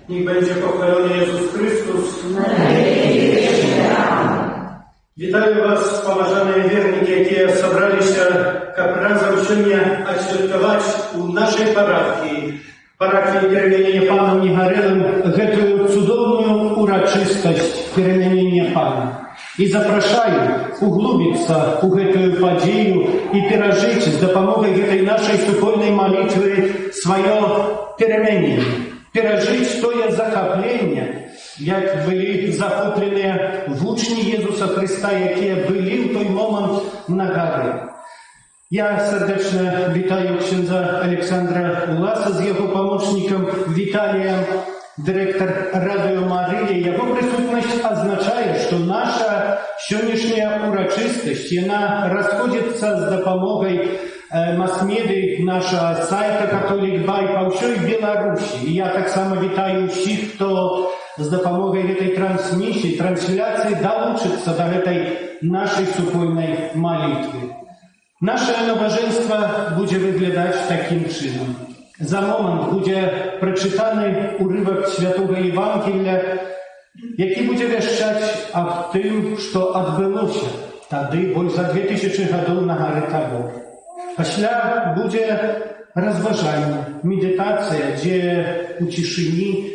Niech będzie pochwalony Jezus Chrystus. Вітаю вас, поважані вірники, які зібралися разом сьогодні відсвяткувати у нашій парафії перемінення Пана Негорелым, гэтую цудовную урачистость перемінення Пана. І запрошую углубиться у гэтую подію і пережити з допомогою этой нашей супольной молитвы свое перемінення. Пережить тое захопление jak byli захоплені в учні Єзуса Христа, які були в той момент на горі. Я сердечно вітаю księdza Олександра Уласа з його помічником Віталієм, директор Радіо Марії. Його присутність означає, що наша сьогоднішня урочистість, вона розходиться з допомогою мас-медій нашого сайту Католик Бай по всій Білорусі. І я так само вітаю всіх, хто з допомогою цієї трансляції долучиться до цієї нашої супольної молитви. Наше набожество буде виглядати таким чином. За момент буде прочитаний уривок Святого Євангелія, який буде віщати об тим, що відбулося тоді, більше за 2000 років на горі Табор. Після буде розважання, медитація, де у тишині,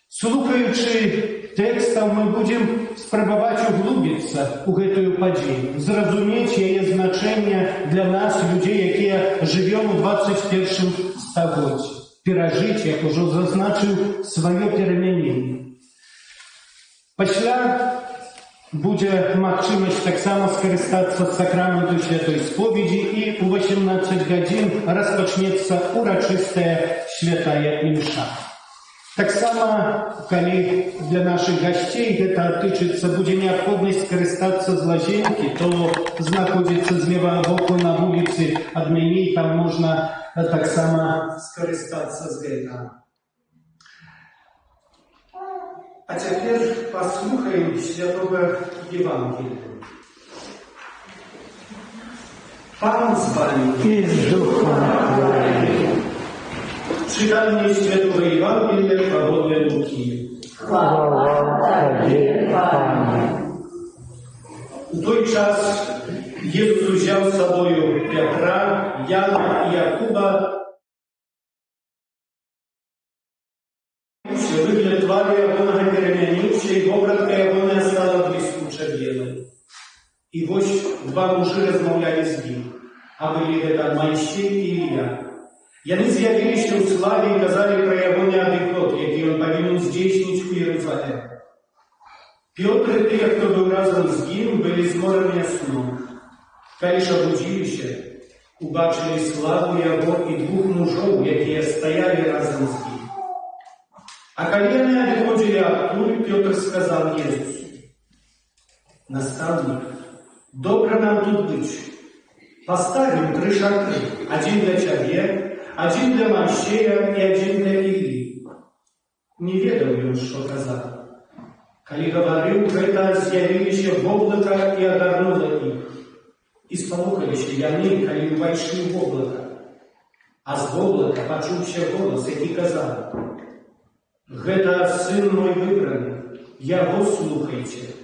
слухаючи текстом, ми будемо спробувати углубитися у цю подію, зрозуміти її значення для нас, людей, які живемо у 21 столітті, пережити, як вже зазначив, своє перемінення. Після буде можливість так само скористатися сакраментом Святої Сповіді, і у 18 годин розпочнеться урочиста святая імша. Так само, коли для наших гостей це тичиться, буде необхідність скористатися з лазейки, то знаходиться зліва боку на вулиці Адміній, там можна так само скористатися з цього. А тепер послухаємо Святого Євангелія. Пан з вами і з духом твоїм. Czytanie Świętego Ewangelia według Luki. Chwała Tobie, Panie. W той час Jezus wziął z sobą Piotra, Jana i Jakuba. Wygląd twari Jabłona перемінив się i obraz Jabłona stała блискуче bielą. I właśnie dwa muži rozmawiali z nim, a byli to Mojżesz i Ilija. Яны з'явіліся ў славе і казалі пра яго неадыход, які ён павінен здзейсніць у Єрусалем. Пётр і тыя, хто быў разам з ім, былі змораныя сном. Калі ж абудзіліся, убачылі славу яго і двух мужоў, якія стаялі разам з ім. А калі яны адыходзілі адтуль, Пётр сказаў Езусу: «Наставник, добра нам тут быць. Поставим 3 шатры, один для Цябе, один для Мойсея и один для Илии». Не ведал ён, што казаў. Калі гаварыў гэта, з'явіліся воблака і агарнула іх. І спалохаліся яны, калі ўвайшлі ў воблака. А з воблака пачуўся голас, які казаў: «Гэта сын мой выбраны, яго слухайце».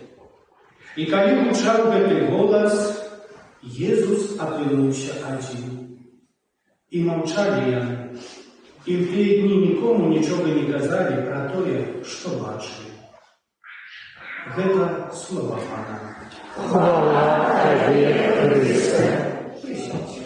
І калі гучаў гэты голас, Jezus apeluje один. I mовчали яны. I w te dni nikomu niczego nie kazali про to, co baczyli. To słowa Pana. Chwała Tobie, Chryste. Przysiądź.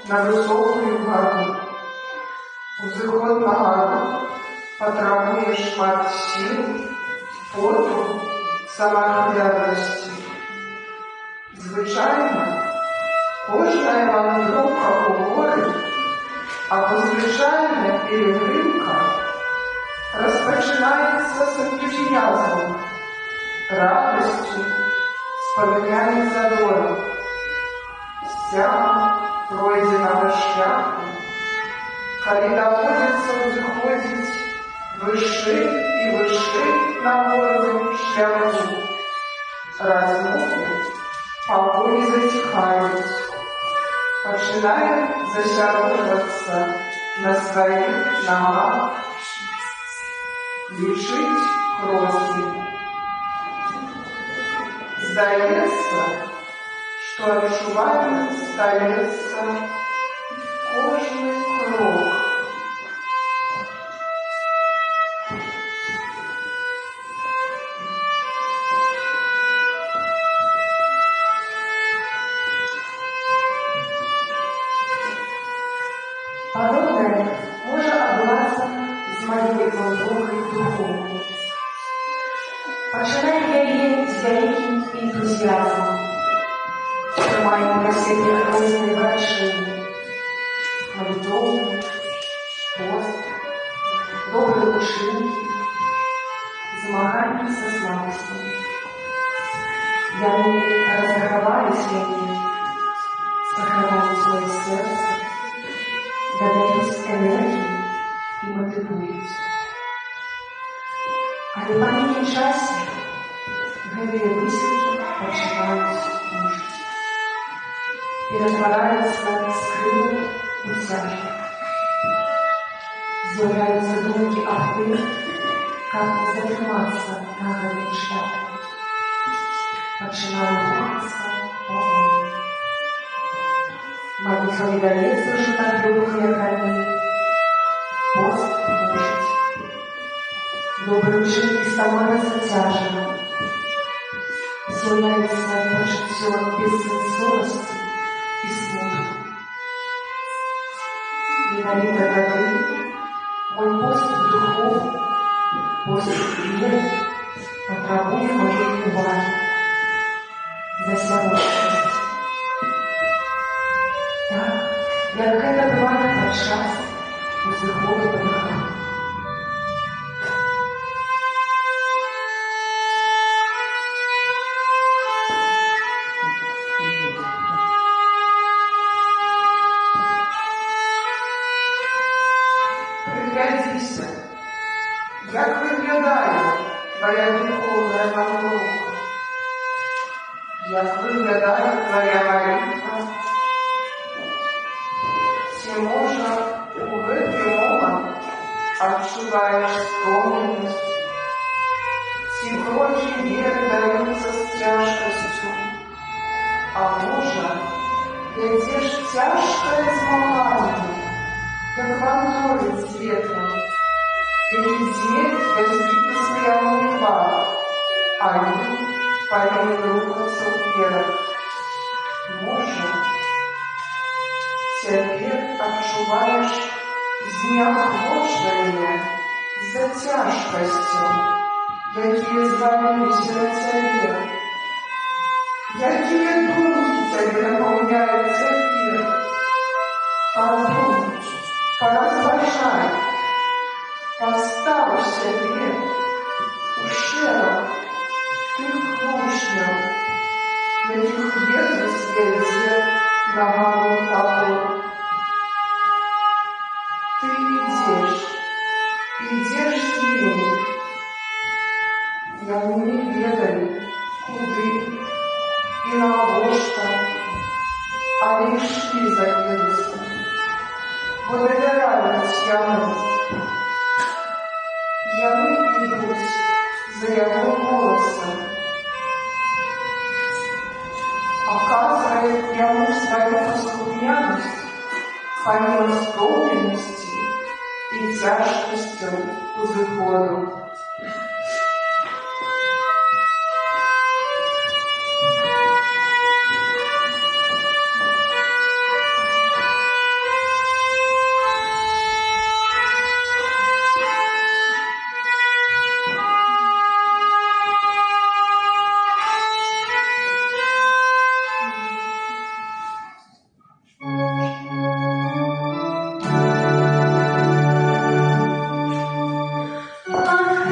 На високую гору. Узыход на гору потребує шмат сил, поту, самоотверженості. Звичайно, кожна вандровка у гори або звичайна пілігримка розпочинається з ентузіазмом, радістю, споминання задору, стягом пройденого шляху, коли доводится узыходить выше и выше на гору шляху. Размовы погони затихают, начинают засяровываться на своих ногах, лишить крови. Сдается, что отчувает столица кожный крок. Подобное може адбывацца з маёй глыбокай духоўнай. Пачынаю яе з вялікім энтузіязмам. Прымаю на сябе розныя вырашэнні. Малітоўны, пост, добрыя учынкі, змаганні са слабасцямі. Яны разаграваюць мяне, саграваюць маё сэрца, дадаюць энергію і матывуюць. Але па нейкім часе гэтыя высілкі пачынаюць мужыць. Ператвараюцца з крылу ў цяжар. З'яўляюцца думкі аб тым, каб затрымацца на гэтым шляху. Пачынаю рухацца паволі. Малітва не даецца ўжо так лёгка, як раней. Пост мужыць. Добрые учинки становятся тяжелым. З'являецца пачуццё бессэнсоўнасці і смутку. Менавіта тады мой поступ духоўны, поступ веры патрабуе маёй увагі, засяроджанасці. Так, як гэта бывае падчас узыходу да духоўнага. Приглядися, як виглядає твоя духовна наука, як виглядає твоя молитва. Ці можа у гэты момант адчуваеш стомленасць, ці крокі веры даюцца з цяжкасцю, а можа, вядзеш цяжкае змаганне, як вандроўец з ветрам, які дзьме бязлітасны яму твар, а ён павінен рухацца ўперад. Можа, цяпер адчуваеш знеахвочванне з-за цяжкасцяў, якія зваліліся на цябе. Якія думкі цябе напаўняюць цяпер? Падумай, паразважай, пастаў сябе у шэраг тых вучняў, якіх Езус вядзе на гору Тавор. Ты ідзеш з імі. Яны не ведалі, куды і навошта, але ішлі за Езусам, бо давяраюць яму. Яны ідуць за яго голасам, оказывая яму свою паслухмянасць паміж стомленасці і цяжкасцю узыходу. Ах,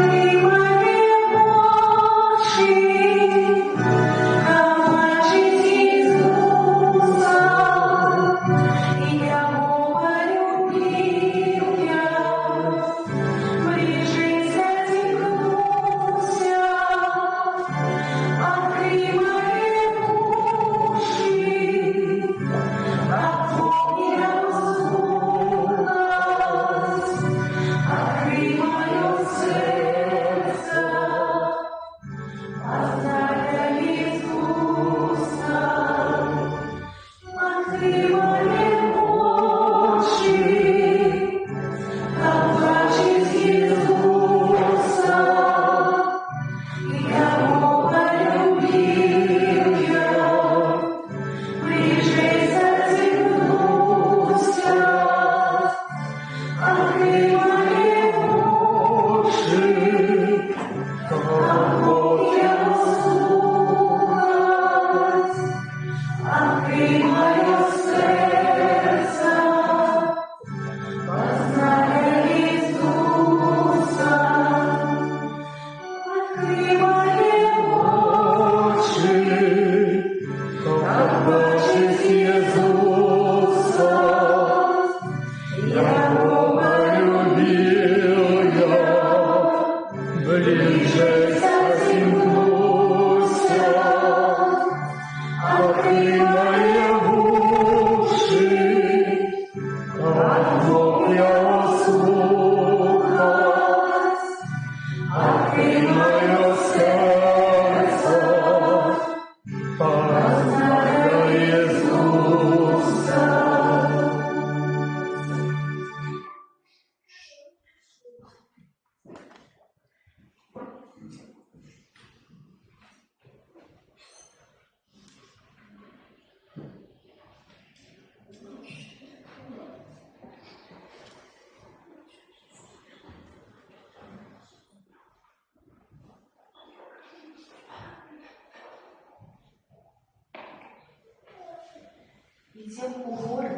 Ідзем у горы,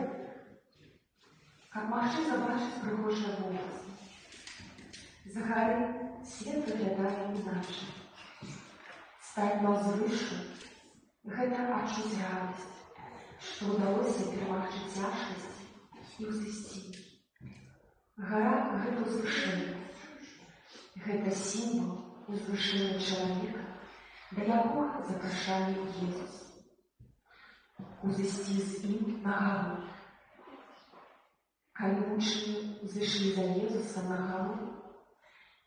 каб магчы забачыць прыгожыя вобразы. З гары свет выглядае іначай. Стаць на ўзвышшу — гэта адчуць радасць, што ўдалося перамагчы цяжкасць і ўзысці. Гара — гэта ўзвышэнне. Гэта сімвал узвышэння чалавека, да якога запрашае Езус. Узысці з ім на гару. Калі вучні ўзышлі за Езусам на гару,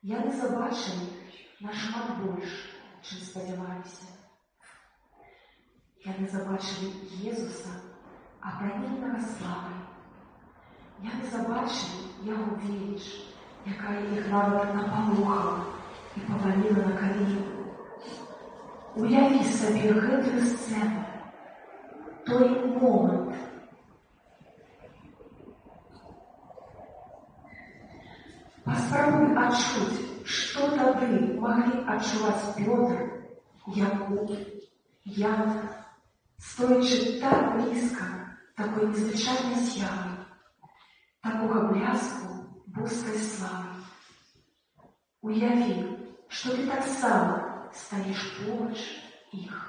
яны забачылі нашмат больш, чым спадзяваліся. Яны забачылі Езуса, апрамененага славай. Яны забачылі яго веліч, якая іх нават напалохала і паваліла на калені. Уяві сабе гэтую сцэну, той момант. Паспрабуй адчуць, што тады маглі адчуваць Пётр, Якуб, Ян, стоячы так блізка такой незвычайнай з'явы, такога бляску боскай славы. Уяві, што ты таксама стаеш побач іх.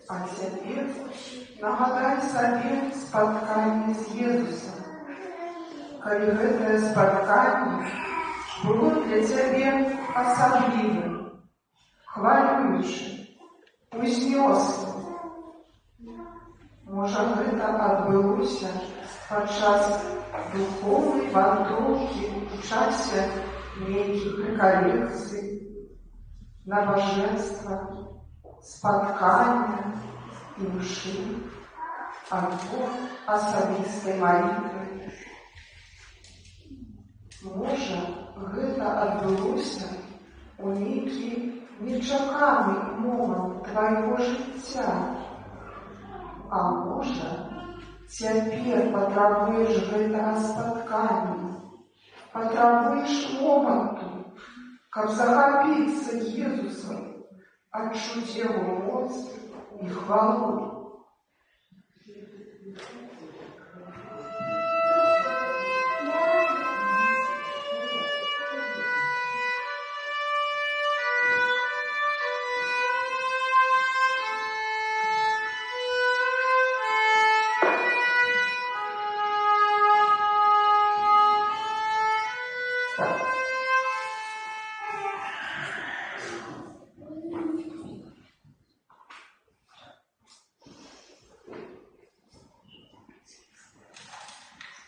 А цяпер нагадай сабе спатканне з Езусам. Калі гэтае спатканне было для цябе асаблівым, хвалюючым, узнёслым. Можа, гэта адбылося падчас духоўнай вандроўкі ў часе нейкіх рэкалекцый, набажэнства, спаткання і мшы, альбо асабістай малітвы. Можа, гэта адбылося ў нейкі нечаканы момант твайго жыцця. А можа, цяпер патрабуеш гэтага спаткання, патрабуеш моманту, каб захапіцца Езусам, адчуць яго моц і хвалу.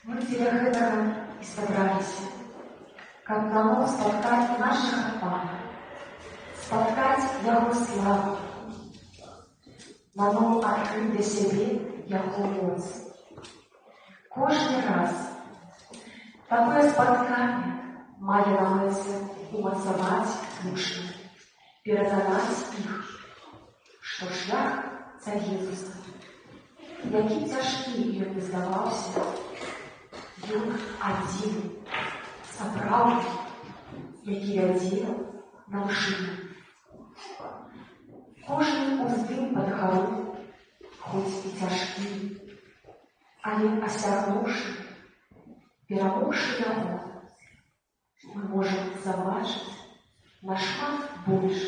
Мы дзеля гэтага і сабраліся, каб наноў спаткаць нашага Пана, спаткаць яго славу, наноў адкрыць для сябе яго моц. Кожны раз такое спатканне мае на мэце умацаваць вучняў, пераканаць іх, што шлях за Езусам, які цяжкі ён не здаваўся, ён адзін, сапраўдны, які вядзе на ўшыну. Кожны уздым пад гару, хоць і цяжкі, але асягнуўшы, перамогшы яго, мы можам забачыць нашмат больш,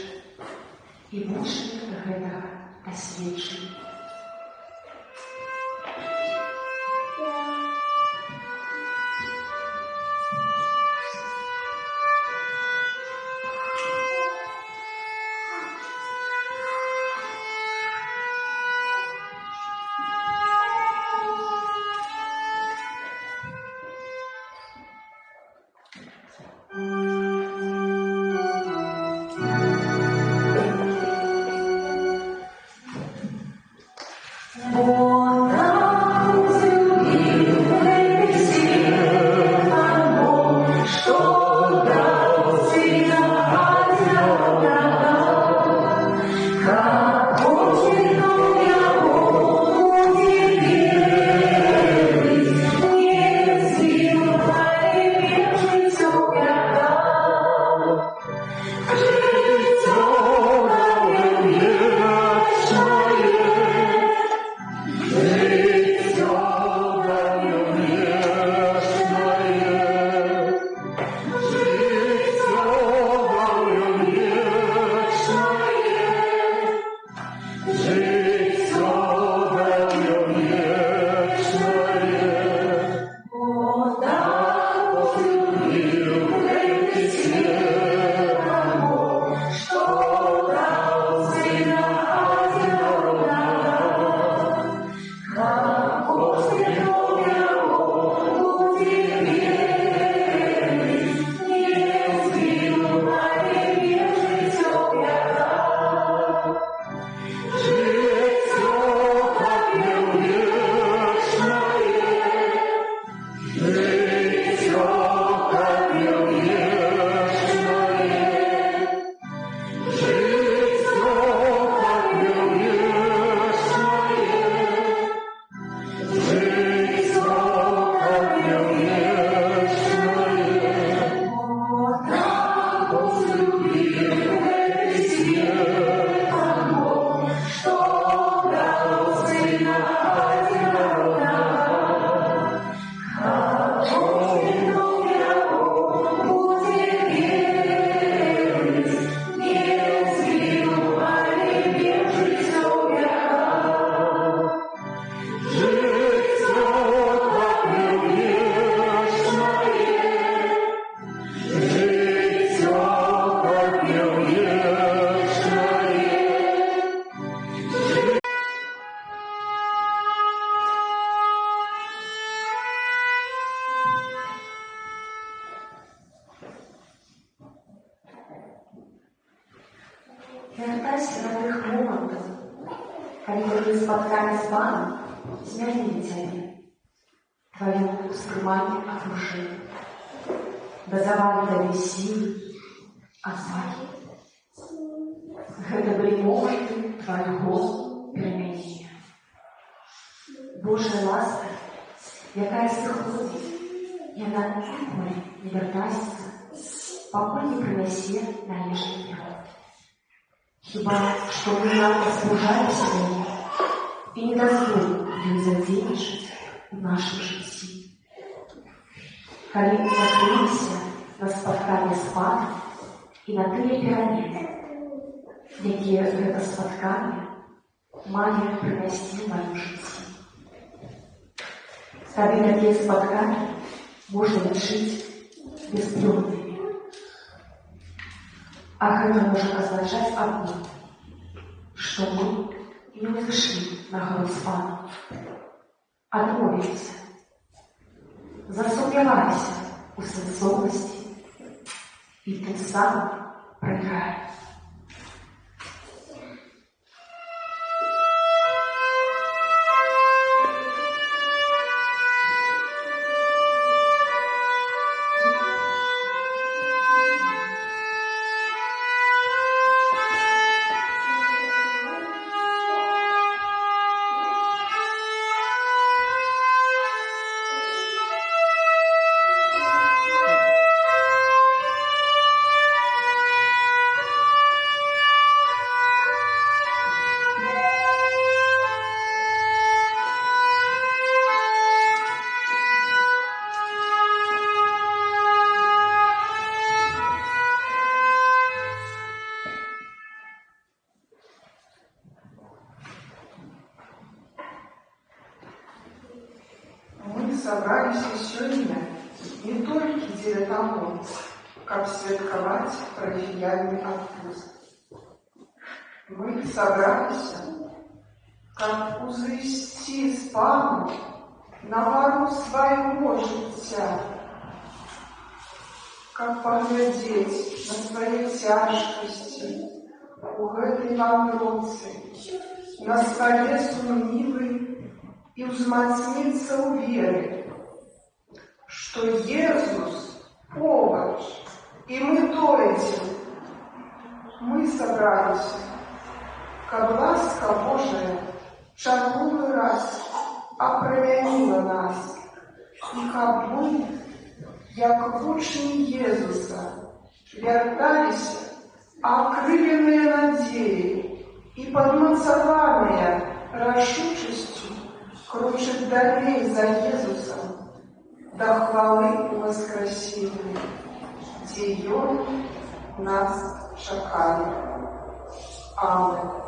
і вучні гэтага асведчаны. калі такія спатканні з Панам змянілі цябе, тваё ўспрыманне акружэння, дазавалі табе сілы, адвагі. Гэта былі моманты твайго перамянення. Божая ласка, якая сыходзіць, яна ніколі не вяртаецца, пакуль не прынясе належны плён. Хіба што мы надта спужаемся да яе і не дазволім ёй задзейнічаць у нашым жыцці. Калі мы закрыліся на спатканне з Панам і на тыя перамены, якія гэта спатканне мае прынесці ў маім жыцці. Тады такія спатканні можна лічыць бесплённымі. А гэта можа азначаць адно, што мы не ўзышлі на гару з Панам, адмовіліся, засумняваліся у сэнсоўнасці і тым самым прайгралі. Собраліся сёння не толькі дзеля таго, каб святкаваць парафіяльны адпуст. Мы сабраліся, каб узысці з Панам на гару свайго жыцця, каб паглядзець на свае цяжкасці у гэтай вандроўцы, на свае сумнівы і ўзмацніцца ў веры, што Езус побач, і мы дойдзем. Мы сабраліся, каб ласка Божая чарговы раз апрамяніла нас, і каб мы, як вучні Езуса, вярталіся акрыленыя надзеяй і падмацаваныя рашучасцю крочыць далей за Езусам да хвалы ў воскресенні, дзе Ён нас чакае. Амен.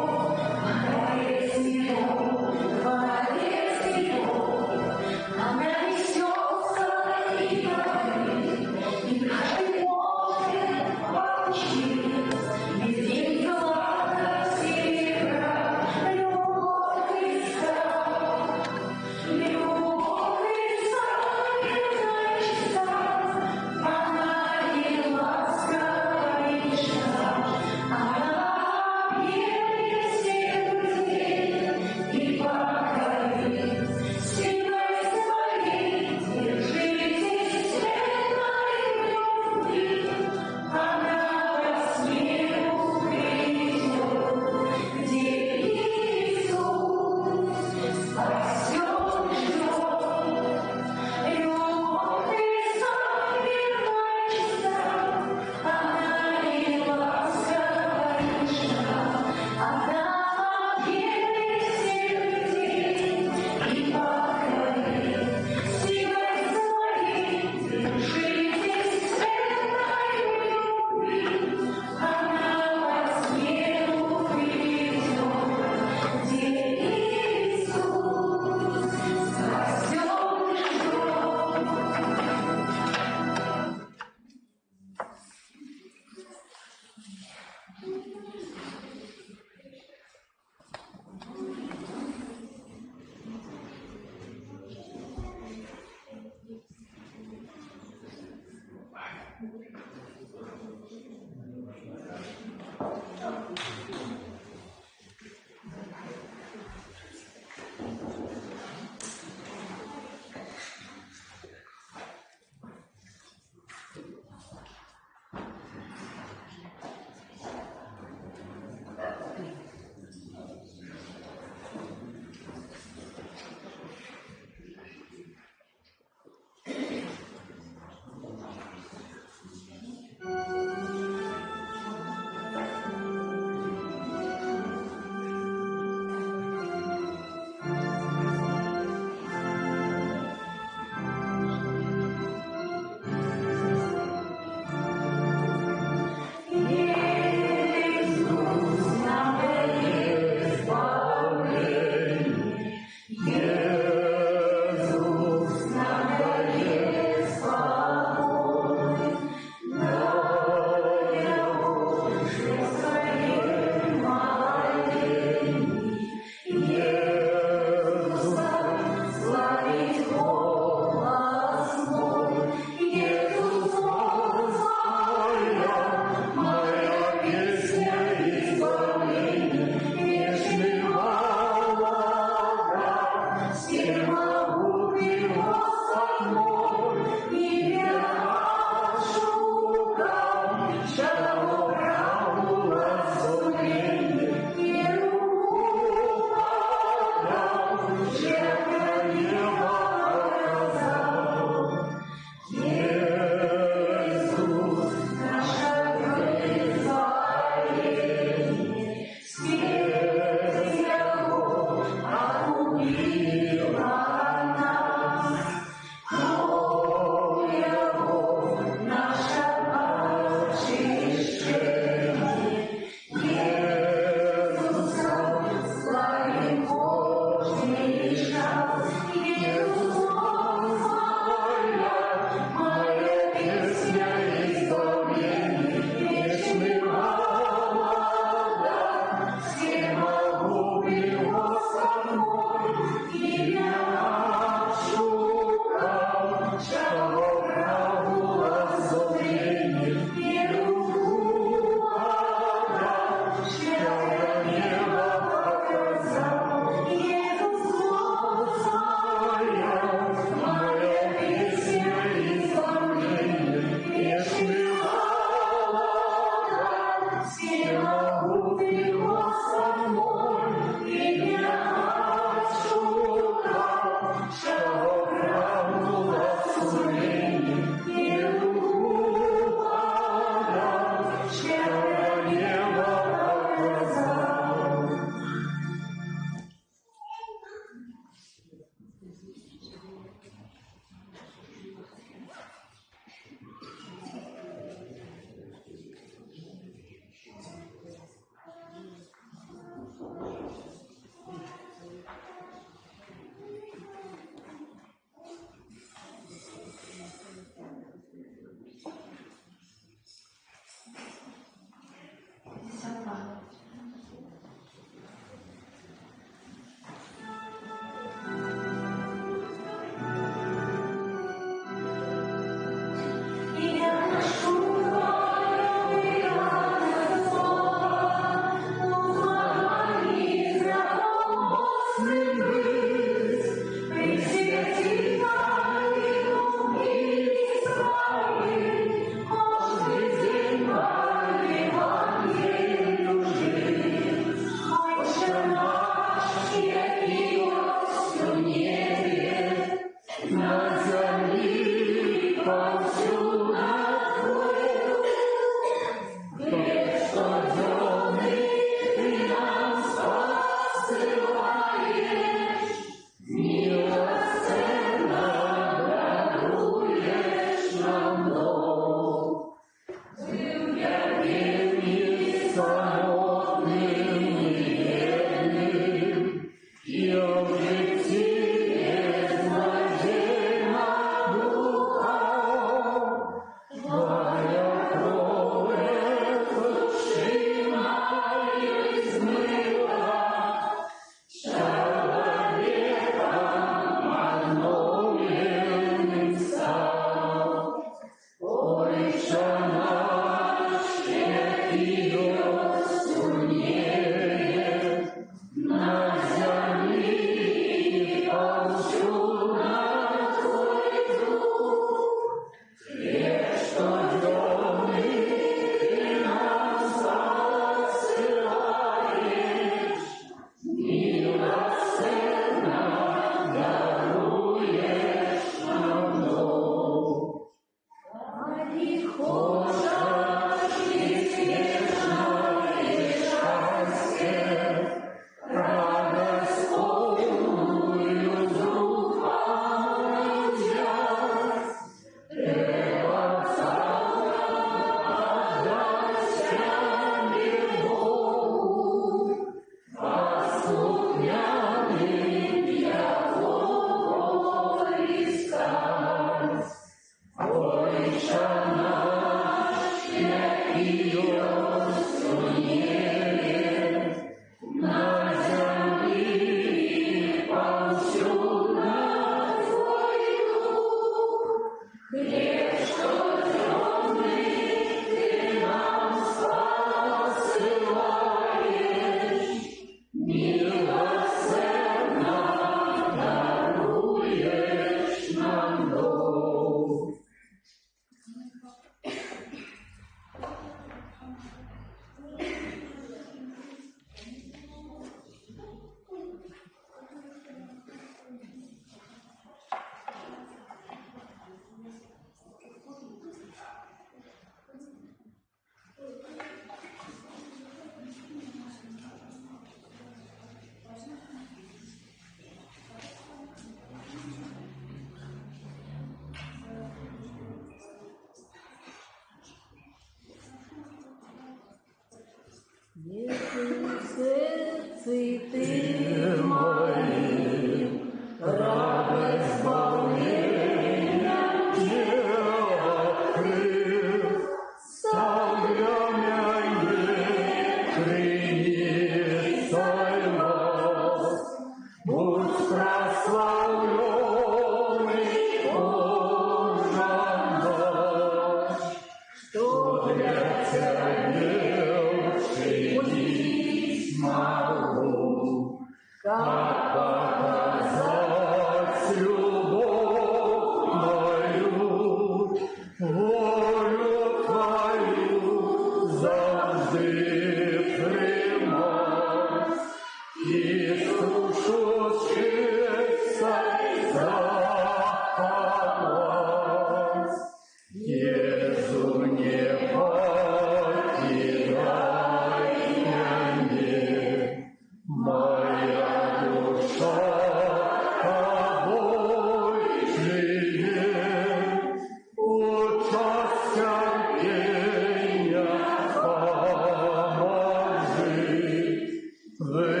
Вы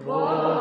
Твою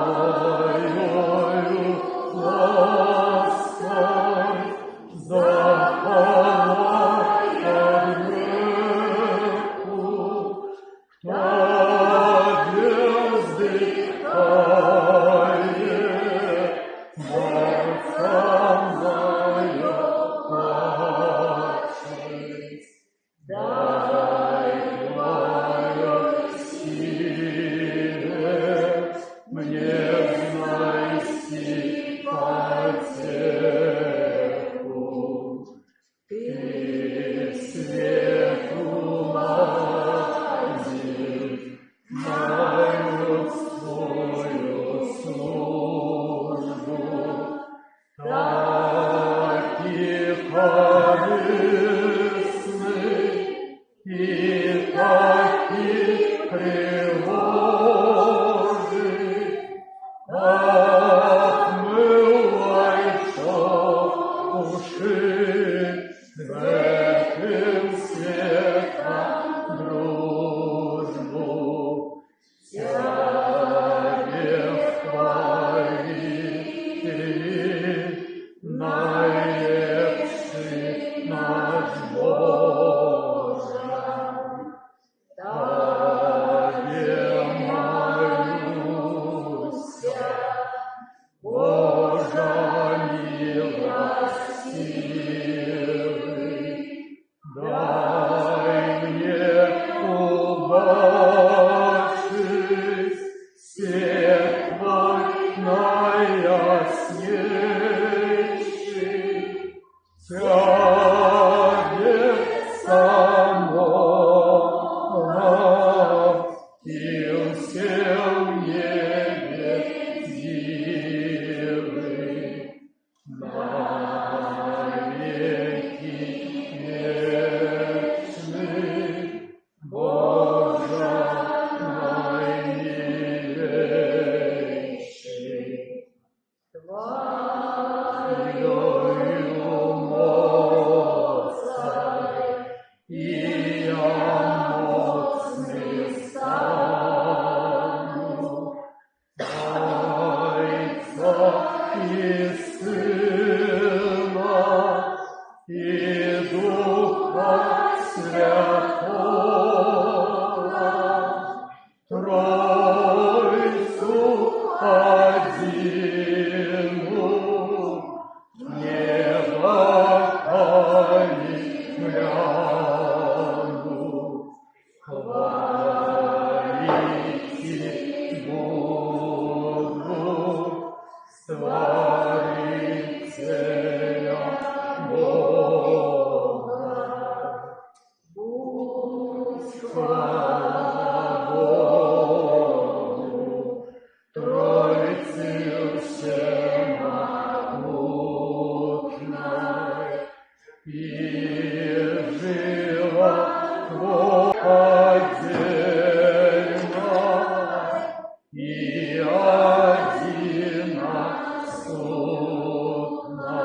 судной,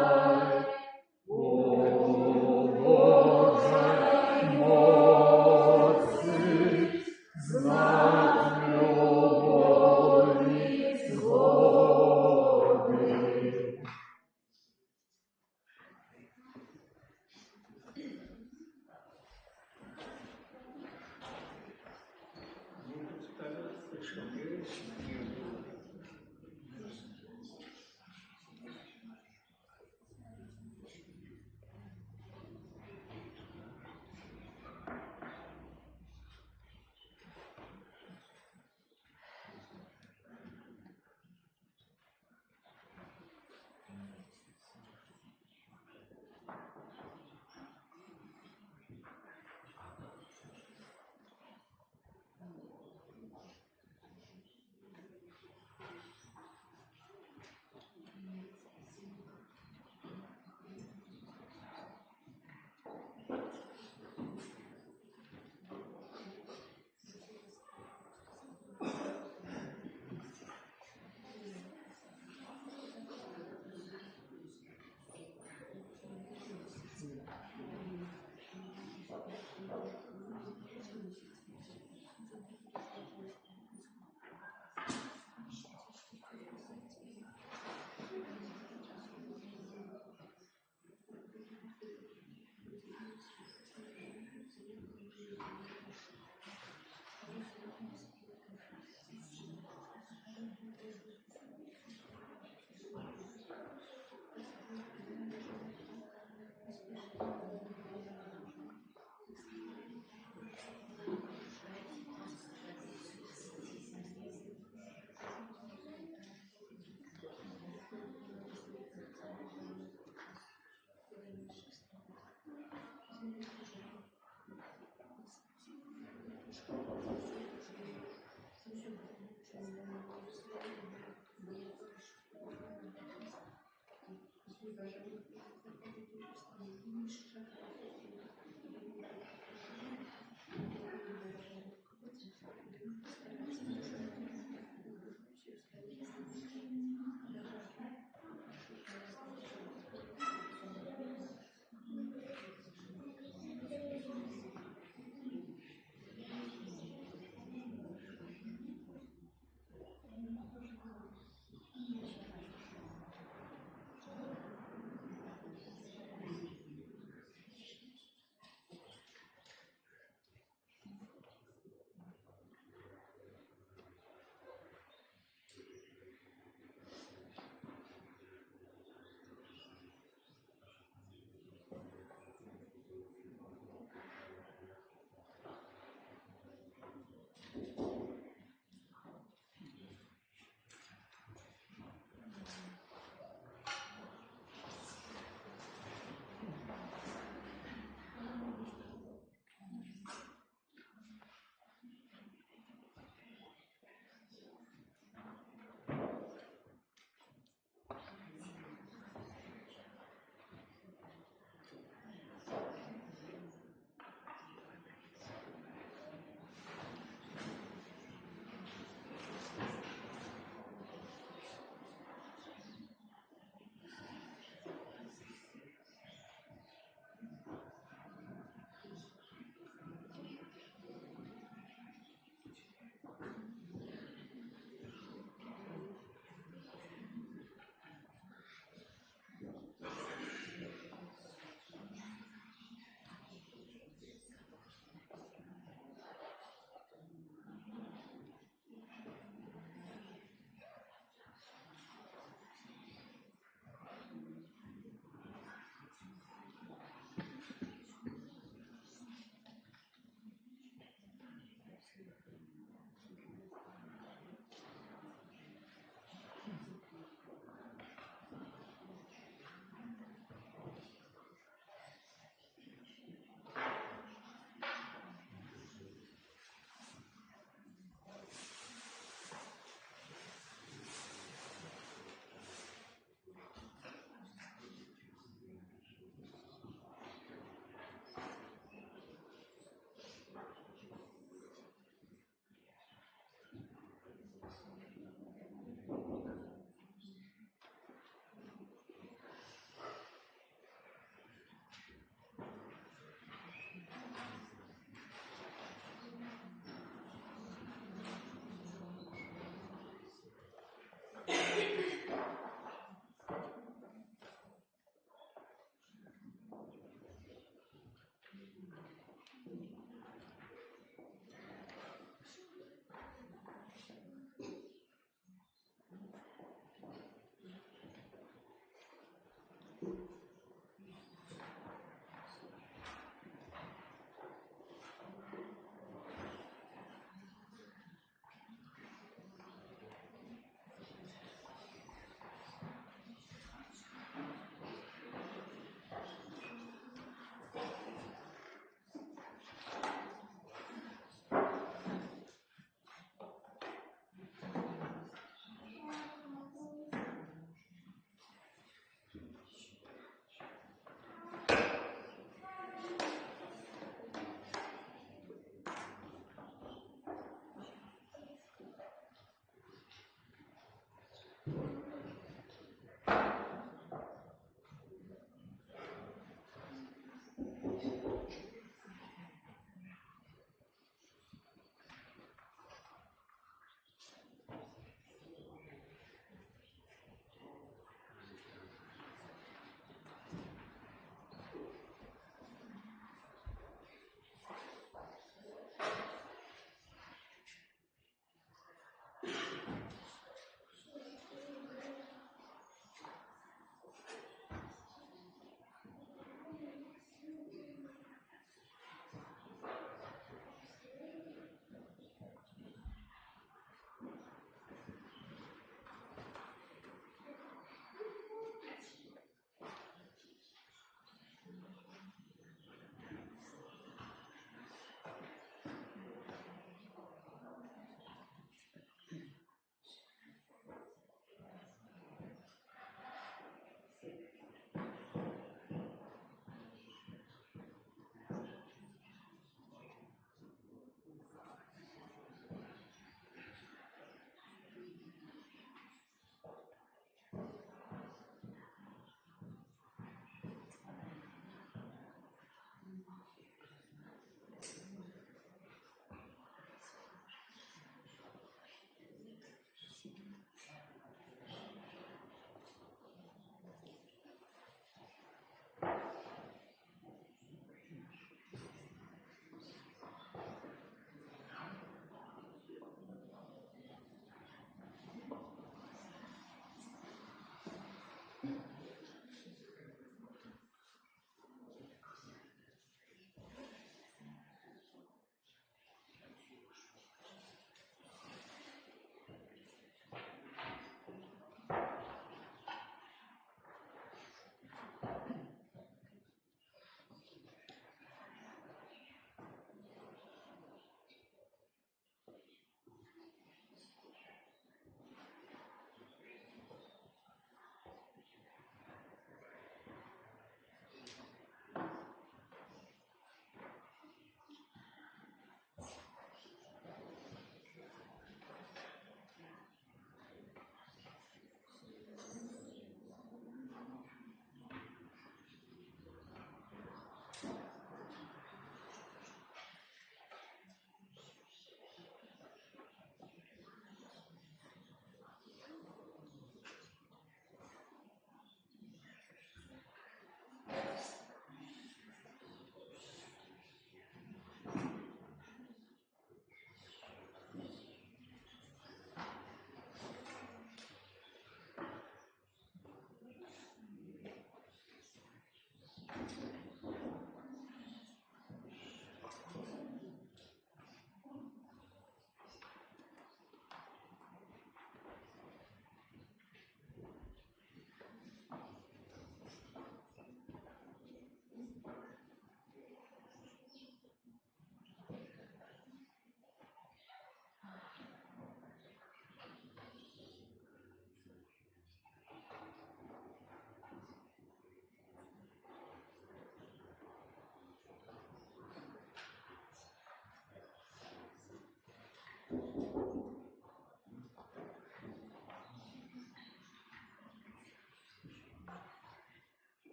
о Боже моцы, знак любові згоди.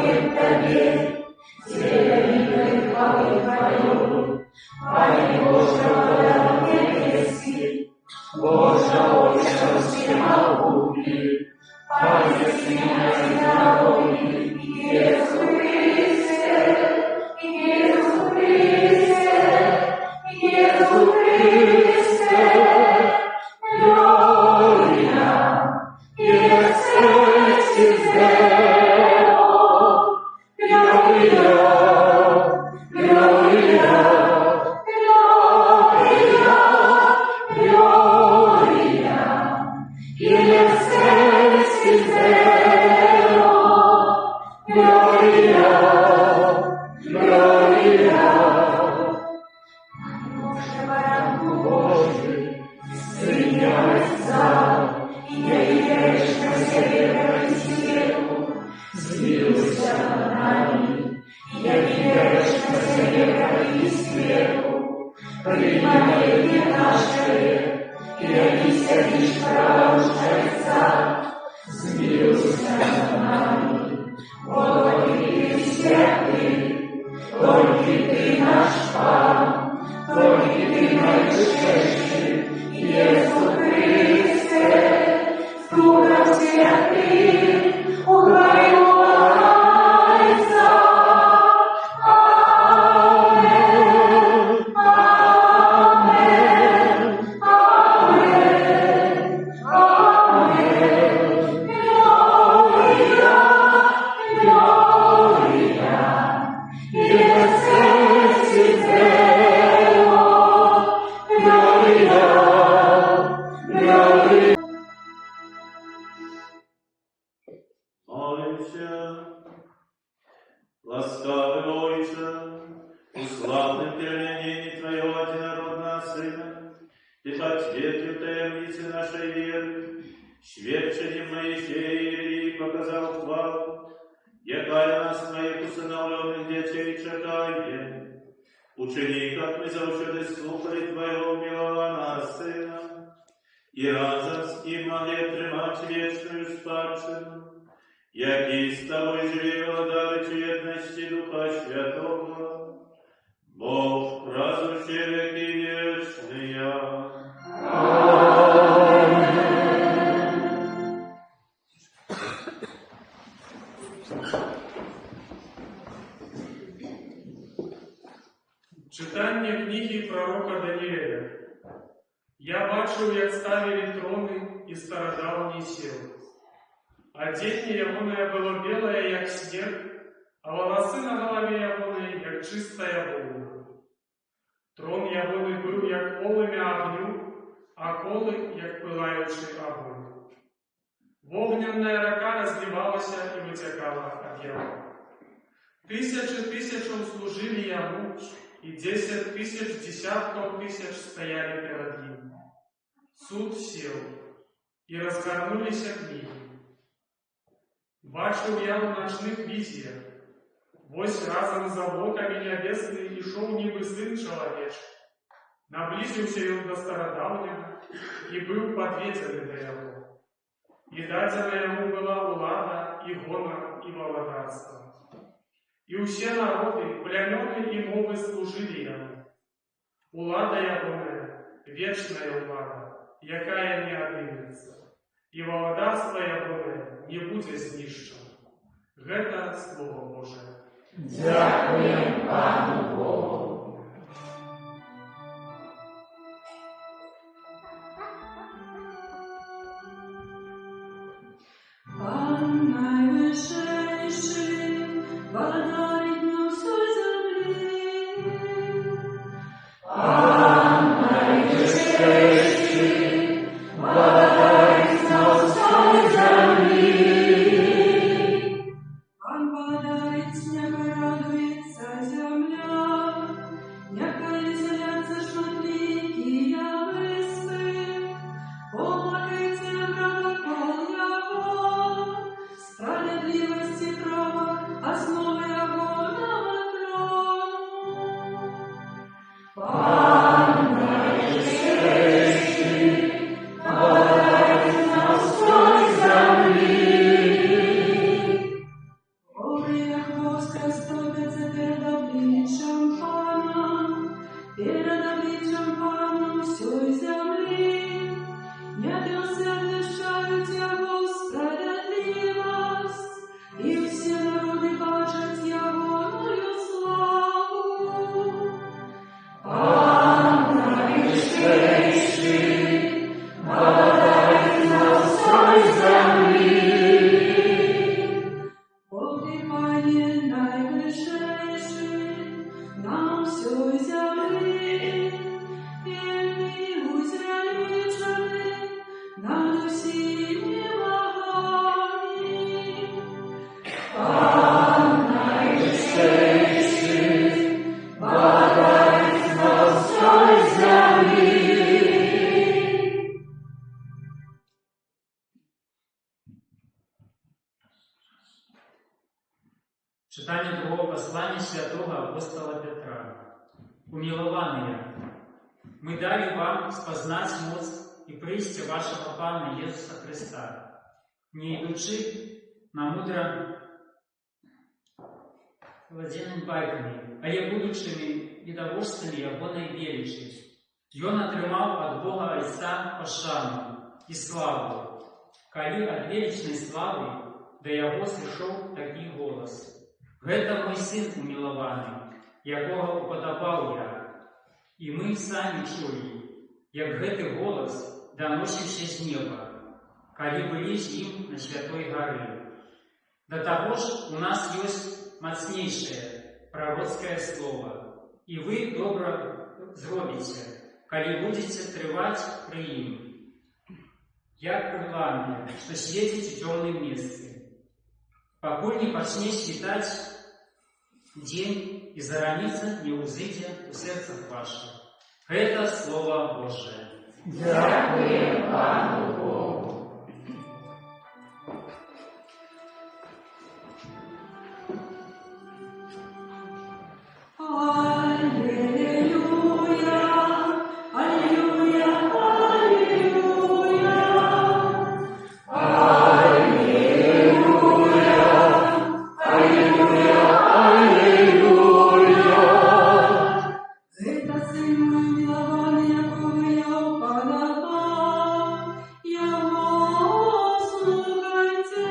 воем Тебе, великой хвалы Твою, Пане Боже, Бога небеси, Боже, Отче всемогутний, Пане Сына Народный, Иисус Христе, Иисус Христе, Иисус Христе, Gloria, in excelsis Deo, Gloria, Gloria, Gloria, Gloria, in excelsis Deo, Gloria, Gloria. Боже, баранку Божий, Сыне Отца, и явишь на себе силу, змилуйся над нами, и явишь на себе силу, примоление наше, и явися лишь правшайца, змилуйся над нами, Боги всех только Ты наш Пан, только Ты наишедший, Иисус Христе, Духа святых, угайся. Аминь, аминь, аминь, аминь. Глория, Глория, in excelsis Deo, Gloria, Gloria. Молимся, ласкавый Отче, уславным переменении Твоего одинородного Сына, Ты подсветлил таямницы нашей веры, сведчением Моисея показал хвалу, якая нас Твоих усыновленных детей чекає. Учини, как мы завсёды слухали Твоего милого Сына, и разом с Ним могли отримать вечную спадщину, який с Тобой живи владары тщетности Духа Святого, Бог разлучи веки вечные. Читання книги пророка Даніеля. Я бачив, як ставили трони і стародавні сіли. Одіння ягоне було біле, як сніг, а волоси на голові ягоне, як чистая вовна. Трон ягони був, як полымя огню, а коли, як пилаючий огонь. Вогненная рака разливалася і витякала від його. Тисячі тисячам служили йому, и 10 тысяч десятков тысяч стояли перед ним. Суд сел, и разгорнулись книги. Бачив я в ночных визиях, вось разом за облаками небесными ішов ніби Сын Чоловічий. Наблизився він до стародавнього і був подведений до його. І дадена йому була улада, і гонор, і володарство. И все народы, племены и мовы служили ему. Улада ягоная, вечная улада, якая не отымется, и володарство ягоное не будет знищено. Это Слово Божие. Дякуем Пану Богу. Пан найвищий, владарить на всій землі. Пан найвищий, владарить на всій землі. Пан владарить, не радується земля. Pan Najwyższy, badaj nas ziemi. Читання другого послання святого апостола Петра. Умилованные, мы дали вам спознать моц и прийстя вашего Пана Иисуса Христа, не идучи на мудро владенными байками, а я будучими недовольствами Ягоной величи. И он отримал от Бога Отца пошану и славу, коли от величной славы до Его слышал такий голос. «Это мой сын умилованный, якого уподобав я». И мы сами чули, як гэты голос, доносився з неба, коли были с ним на Святой горы. До того ж, у нас есть мощнейшее пророцкое слово, и вы добро зробите, коли будете трывать при им, як при лампе, что светите в темном месте, покуль не почне светать день и заранится не узыдя у сердцах ваших. Это Слово Божие. Дякуємо Пану Богу. Аллилуйя, аллилуйя, это сын умилованный, якого я уподобал, его слухайте.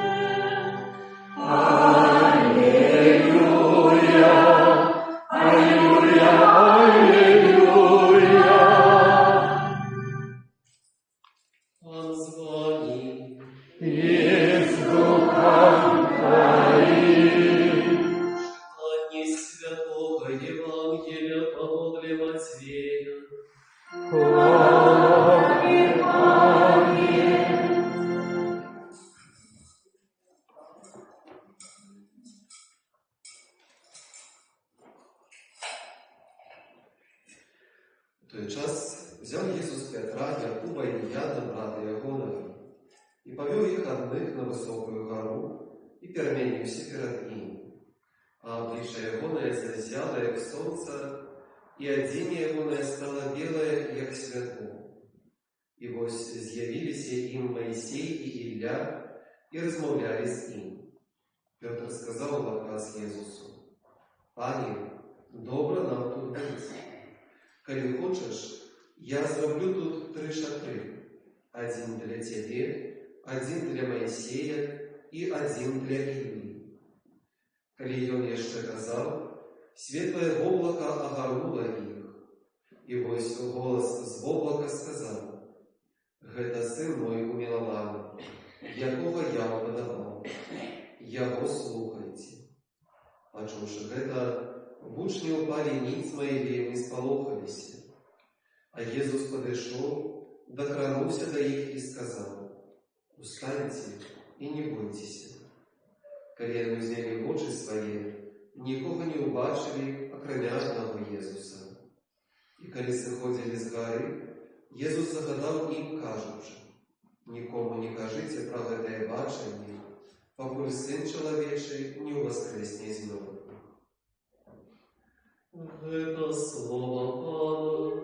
Пан з вами. Читание Святого Евангелия по Матвея. В той час взяв Ісус Петра, Якуба і Яна, брата Ягоного, і повів їх одних на високу гору, і перемінився перед ним. А обличчя Ягоне зазяло, як сонце, і одіння Ягоне стало біле, як світло. І ось з'явилися їм Моїсей і Ілля, і розмовляли з ним. Петр сказав в отказ Єсусу: «Пані, добре нам тут бути. Коли хочеш, я зроблю тут 3 шатри. Один для тебе, один для Моисея и один для Ильи». Коли он еще казал, светлое облако огорнуло их, и вось голос з облака сказал: «Гэта сын мой умилованный, якого я уподобал, его слухайте». Почувши гэта, вучні упали ниц мои не сполохалися. А Єсус подошел, докранувся до їх і сказав: «Устаньте і не бойтеся». Коли вони взяли очі свої, нікого не убачили, окромя одного Єсуса. І коли сходили з гори, Єсус загадав їм, кажучи: «Нікому не кажите про це бачення, покуль Син Чоловічий не воскресне з мертвих». Это слово Пана.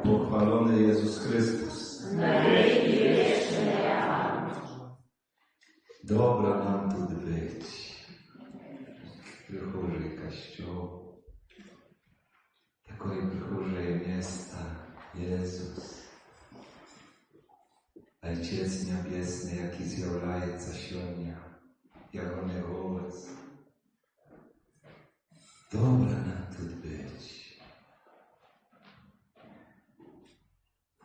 Pochwalony Jezus Chrystus. Добре нам тут бути. Прихожий костюм. Такое прихожее место, Jezus. Ojciec Niebiesny, jaki zjawляється сьогодні, Його не голос. Добре нам тут бути.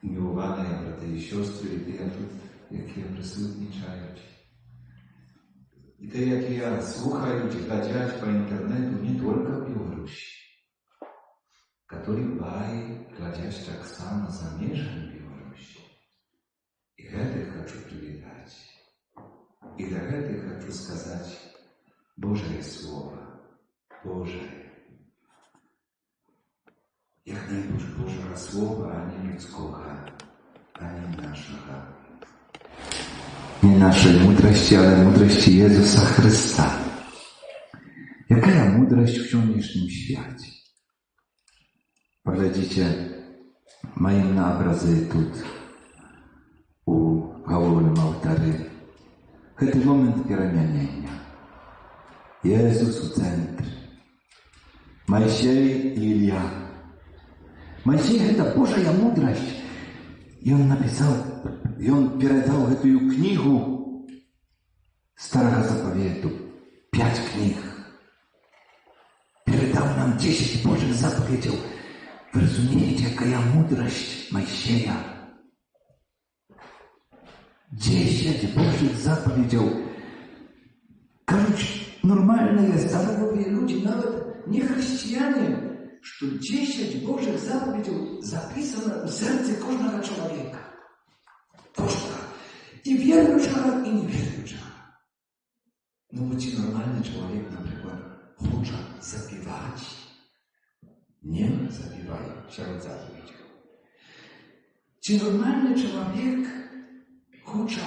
Umiłowane brати і сестри, і ті тут, які присутнічають. І ті, які слухають і глядять по інтернету, не zaś tak samo zamierzam Białorusi. I гэтых хочу привітати. І до гэтых хочу сказати Божие Слово. Божие. Як найбільш Божого Слова, а не людського, а не нашого. Nie naszej mądrości, ale mądrości Jezusa Chrysta. Jaka mądrość w dzisiejszym świecie? Poglądajcie, mają na obrazy tu u głównym ołtarzu. Ten moment przemienienia. Jezus u centrum. Mojsiej i Ilia. Mojsiej to Boża mądrość. I on napisał, i on передал эту книгу Старого Заповеду, 5 книг. Передал нам 10 Божьих заповедей. Вы разумеете, какая мудрость Моисея? 10 Божьих заповедей. Короче, нормальные, здоровые люди, nawet не христиане, что 10 Божьих заповедей записано в сердце каждого человека. Каждого. И верующего, и неверующего. Но вот нормальный человек, например, хочет запевать. Не запевай, вся заповедь. Чи нормальный человек хочет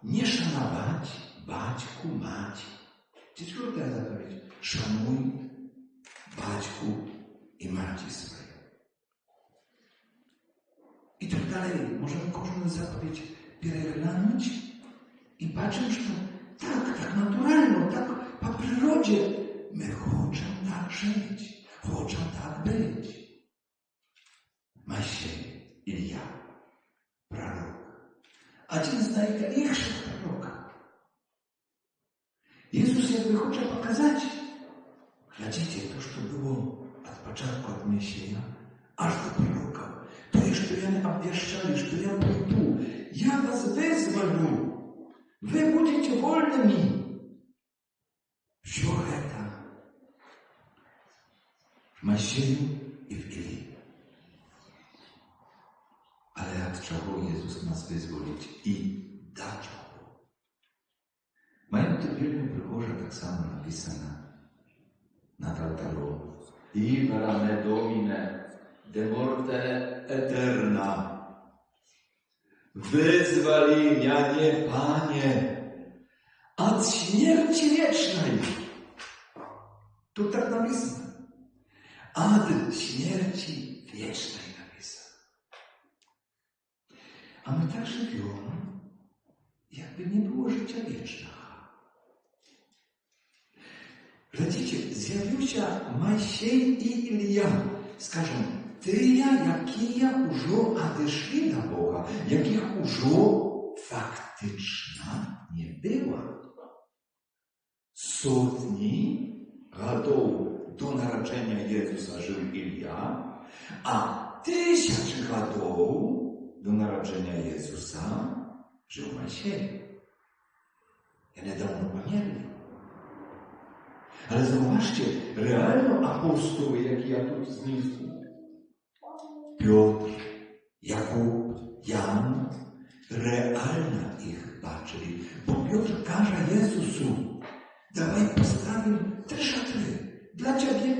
не шановать батьку, мать. 4 заповедь. Шануй батьку и мать свою. И так далее. Możemy każdą zapowiedź переглянуть и patrzeć, что так натурально, так по природе мы хотим так жить, хотим так быть. Моисей, Илья, пророк. Один из наикорейших пророков. Jezus jakby chce pokazać, глядите, to, что było от początku, от Мессия, аж до пророка. То, что я обвещали, что я приду, я вас вызволю, вы будете вольными. Все это в Мессию и в Илии. Ale od czego Jezus nas wyzwolić i dlaczego? Mają to wielkie przychorze tak samo napisane nad altarem. Libera me Domine de morte eterna. Wyzwali mnie, Panie, od śmierci wiecznej. Tu tak napisane. Od śmierci wiecznej napisane. A my tak żyjemy, jakby nie było życia wiecznego. Глядите, з'явився Мойсей і Ілля. Скажем, тия, які уже одійшли до Бога, яких уже фактично не було. Сотні років до народження Єсуса жив Ілля, а 1000 років до народження Єсуса жив Мойсей. Я недавно померли. Ale zauważcie, realno apostoły, jak ja tu zniósł, Piotr, Jakub, Jan, realnie ich baczyli. Bo Piotr każe Jezusu, dawaj postawimy 3 szatry dla Ciebie,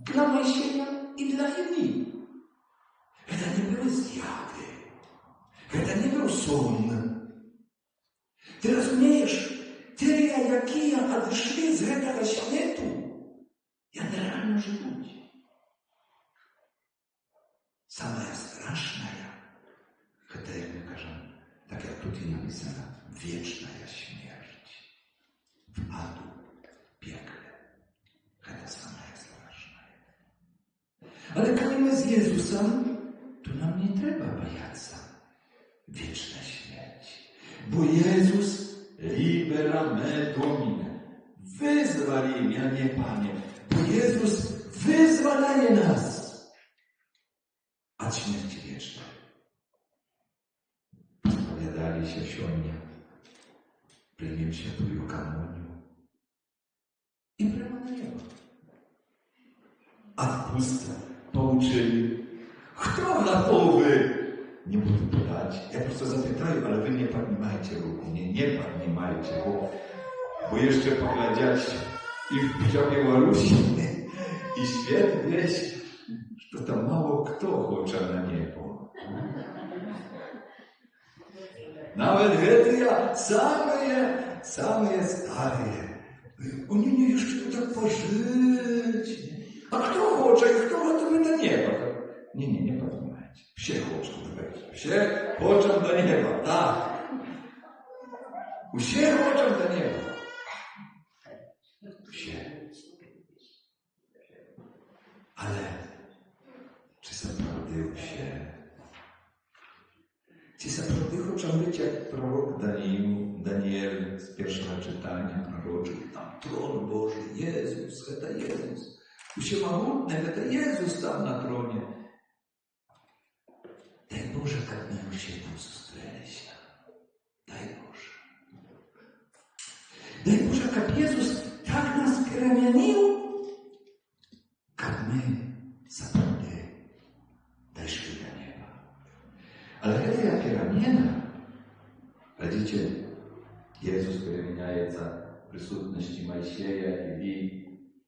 dla Mojsieja i dla Ilii. To nie były zjawy, to nie był son. Ty rozumiesz? Tyle, jakie odeszli z tego świata, ja realnie żyć. Самая страшная, хотя jak my кажем, tak jak tutaj napisano, wieczna śmierć w adu, piekle. To самая страшная. Ale kiedy my z Jezusem, to nam nie trzeba bać wiecznej śmierci. Bo Jezus libera me Domine. Wyzwali mnie, Panie, bo Jezus wyzwalaje nas od śmierci wiecznej. Spowiadali się siódmie, przyjmiemy się tu komunię i prawo na niebo. A w puste pouczyli, Хто готовий? Не буду питати. Я просто запитаю, але ви не піднімайте руку. Не піднімайте, бо ще поглядять і в Білорусі, і світ весь, що там мало хто хоче на небо. Навіть гэтыя самые старые. У них еще так пожить. А кто хочет, и кто готовый до неба? Не поднимайте. Все хотят. Все хотят до неба, так. Все хотят до неба. Все. Ale czy zaprawdę все? Ci zaprawdę chcą być jak prorok Daniel z pierwszego czytania proroczył. Tam tron Boży, Jezus, to Jezus. Всемогутный, это Jezus tam na tronie. Дай Боже, как мы все там зустрелись. Дай Боже. Дай Боже, как Jezus tak nas переменил, как мы zaprawdę дошли до неба. Ale эта перемена, видите, Jezus переменяется в присутности Моисея, Илии,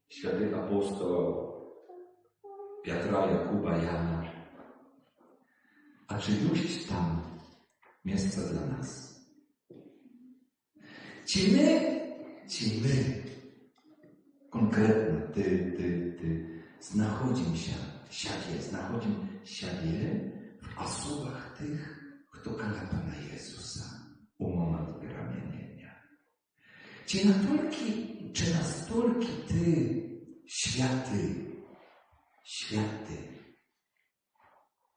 świętych apostołów Piotra, Jakuba, Jana. A czy jest tam miejsce dla nas? Czy my, konkretnie ty, znachodzimy siebie w osobach tych, kto kocha Pana Jezusa u momentu przemienienia. Czy nastolki ty, święty,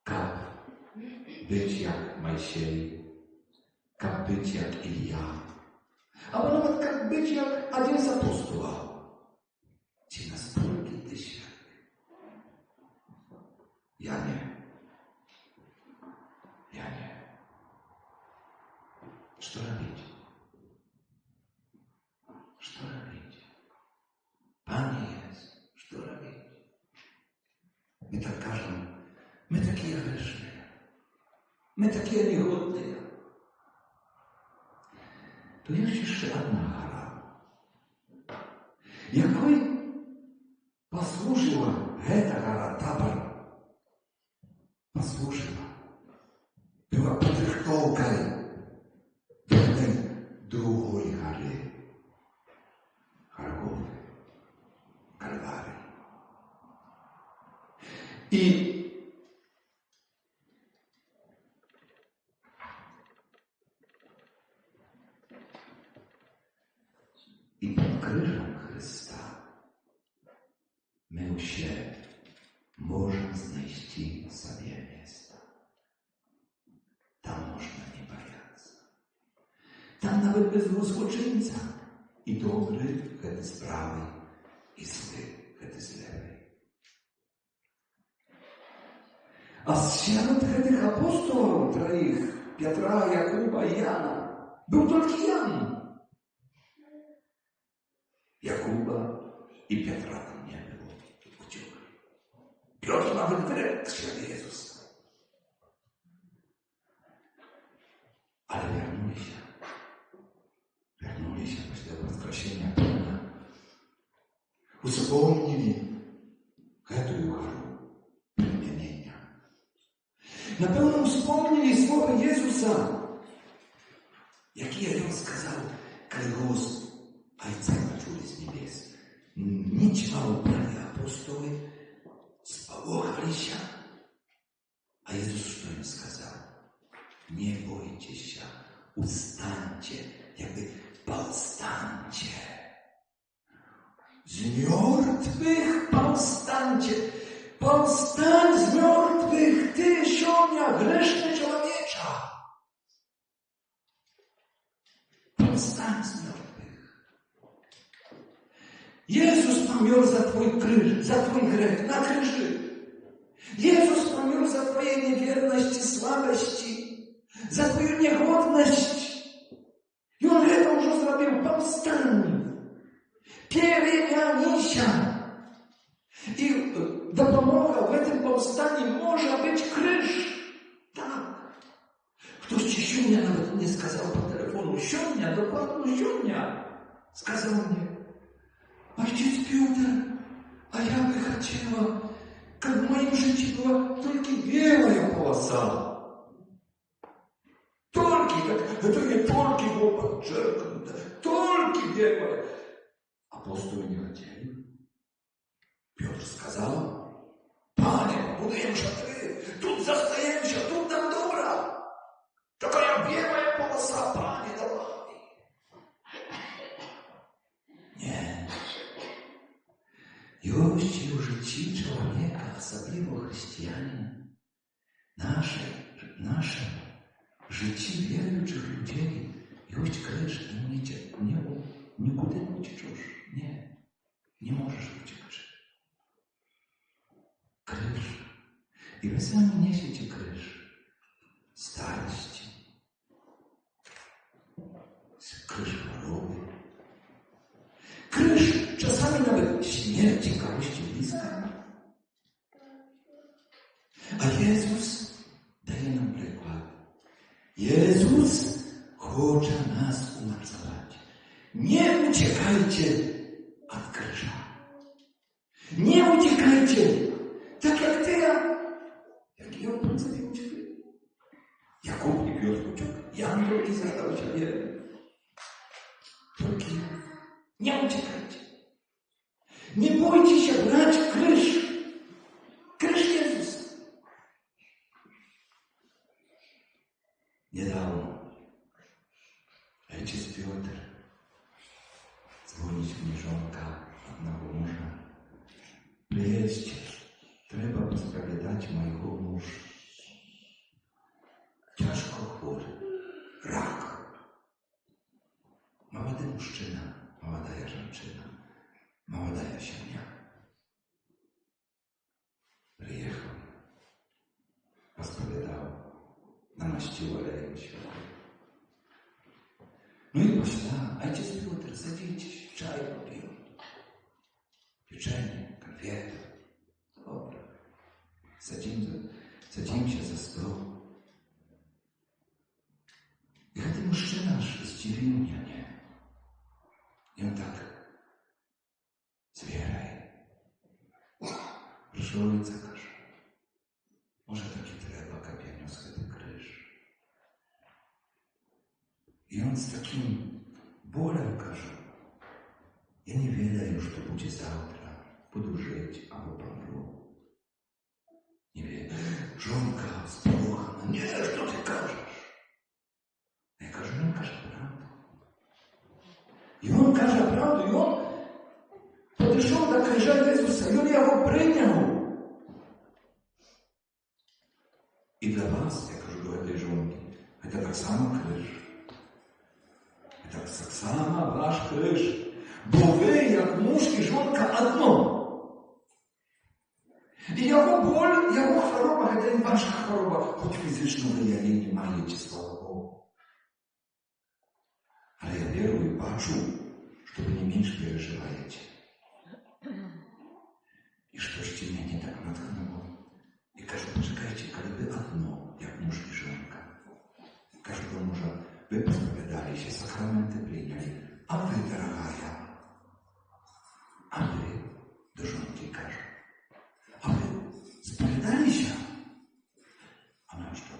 jak być jak Mojsiej, jak być jak Ilia, albo nawet jak być jak jeden z apostołów. Czy nastolki ty święty? Ja nie. Co robić? Co robić? Panie Jezu, co robić? My tak każą, my takie grzeszne, my takie niegodne. To jest jeszcze jedna hara. Jakoj posłużyła ta hara, tabar, posłużyła. Była podrychtowką do tej drugiej hary. Hargowy, Kalwary. I pod krzyżem Chrysta my się możemy znaleźć sobie miejsca. Tam można nie bać. Tam nawet bez złoczyńca. I dobry, kiedy z prawej, i zły, kiedy z lewej. A wśród tych apostołów, troich, Piotra, Jakuba i Jana, był tylko Jan. Jakuba i Piotra tam nie było. Piotr nawet wręcz świat Jezusa. Ale wernuli się после воскресения Pana. Uzupełnili эту гору przemienienia. Na pewno wspomnieli słowa Jezusa, jakie On сказал, kiedy głos Ojca почuli z niebies. Nic mało brali apostoły, spałowali się. A Jezus co im сказал? Nie bójcie się, ustańcie, jakby powstańcie. Z mертwych powstańcie. Powstań z mертwych, ty siomia grzeszny człowiecza. Powstań z mертwych. Jezus pomiór za twój krzyż, za twój grzech na krzyży. Jezus pomiór za twoje niewierność i słabości, za twoją niegodność. I On to już zrobił. Powstań. Переменися. I допомога в этом повстании może być krzyż. Tak. Ktoś ci siódmia nawet nie сказал по телефону. Siódmia, dokładnie siódmia. Сказал мне: Ojciec Piotr, а я бы хотела, как в моем жизни была только белая полоса. Только, это не только было подчеркнуто, только белая. Апостолы не хотели. Петр сказал: Пане, будуем шатри, тут застаемся, тут нам добро. Такая белая полоса, Пане, давай. Nie. Już w życiu człowieka, особливо chrześcijanina, nasze życie wierujących ludzi, już krzyż nikudy nie ucieczesz. Nie możesz uciec. Krzyż. I wy sami niesiecie krzyż. Starości. Krzyż choroby. Krzyż czasami nawet śmierci kogoś bliska. A Jezus daje nam przykład. Jezus chce nas umacniać. Nie uciekajcie od krzyża. Nie uciekajcie. Tak jak ty, jak i on принципі uciekli. Jakub i Piotr uciekł. Jan drugi zadał się wierny. Tylko nie uciekajcie. Nie bójcie się brać krzyż. Krzyż Jezus. Niedawno ojciec Piotr dzwonić mi żonka одного męża. Przyjedźcie, trzeba posprawiedać mojego męża. Ciężko chory, rak. Młody mężczyzna, młoda dziewczyna, młoda jesienia. Przyjechał, posprawiedał, namaścił olejem światła. No i pośla, ojciec Piotr, sadzitесь, czaj popił. Pieczenie, konfety. Dobra. Sadzimy za stół. I ten mężczyzna zdziwił mnie, nie? I on tak: Zwieraj. Proszę ojca, każe. Może taki trzeba kapieniu z ten krzyż. I on z takim bólem każe: Ja nie wiele już to będzie zawtra. Budu żyć albo pomru. Nie wiem. Żonka spruchana. Nie, co ty każesz? Ja każę, on każe prawdę. I on każe prawdę. I on podeszł do krzyża Jezusa. I on jego przyjął. I dla was, jak już do tej żonki, to tak samo krzyż. To tak samo wasz krzyż. Bo wy, jak mąż i żonka, одно. I jego ból, jego choroba, to jest wasza choroba, choć fizyczną wy jej nie macie, sława Bogu. Ale ja wieruję i patrzę, że wy nie mniej przeżywajecie. I żeście mnie nie tak natchnęło. I każdy, poczekajcie, kiedy wy одно, jak mąż i żonka. Każdego może wy pospowiadali się, sakramenty przyjęli, a wy, droga, a wy do żonki każą. A wy spowiadali się. A na co?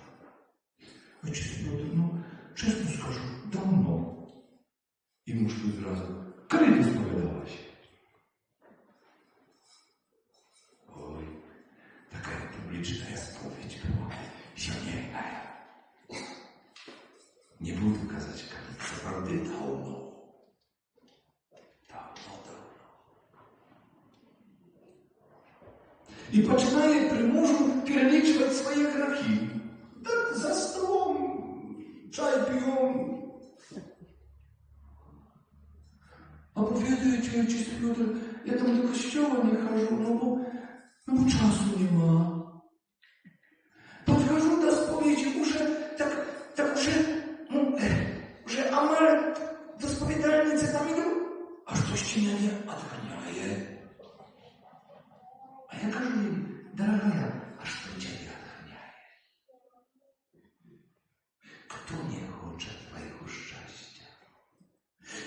Ojciec Piotr, no, często skażą, dawno. I mąż tu zrazu: Kiedy ty spowiadałaś? Oj, taka publiczna spowiedź była ziemniana. Nie budu kazać kazać, naprawdę dawno. I zaczynaje przy mężu перелічувати swoje grzechy. Tak za stołem, czaj piją. A powiadacie, ojciec Piotr, ja tam do kościoła nie chodzę, no bo czasu nie ma. Podchodzą do spowiedzi, że amal do spowiadalnicy tam idą, aż coś cię nie odganiaje. А я кажу їй, дорогая, а що тебе охраняє? Хто не хоче твоєго щастя?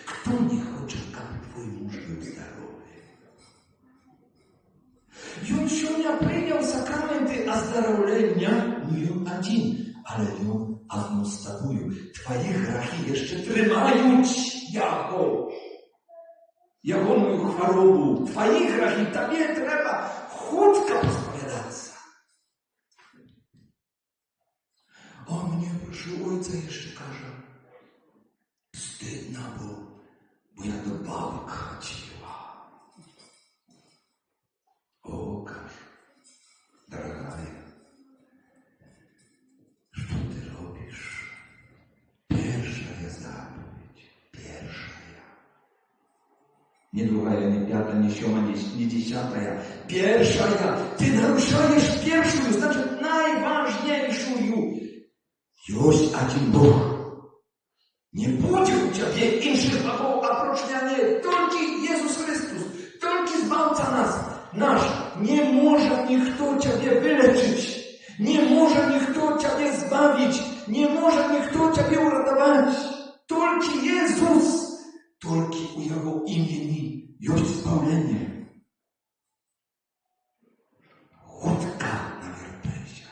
Хто не хоче, аби твій муж був здоровий? Він сьогодні прийняв сакраменти оздоровлення, ну він один, але він одно з тобою. Твої грахи ще тримають його. Ягоную хворобу, твої грахи, тобі треба хутко посповідатися. А мені прийшов ойця і ще каже, стидно було, бо я до бабок хотіла. О, каже, дорогая, що ти робиш? Першая заповедь, першая. Не другая, не пятая, не сьомая, не десятая. Першая. Ты нарушаешь першую, значит, найважнейшую. Есть один Бог. Не будет у тебя інших богов, опроч мене. Только Иисус Христос, только Збавца наш. Не может никто тебя вылечить. Не может никто тебя збавить. Не может никто тебя урадовать. Только Иисус. Только у Его имени есть избавление. Хутка навертайся.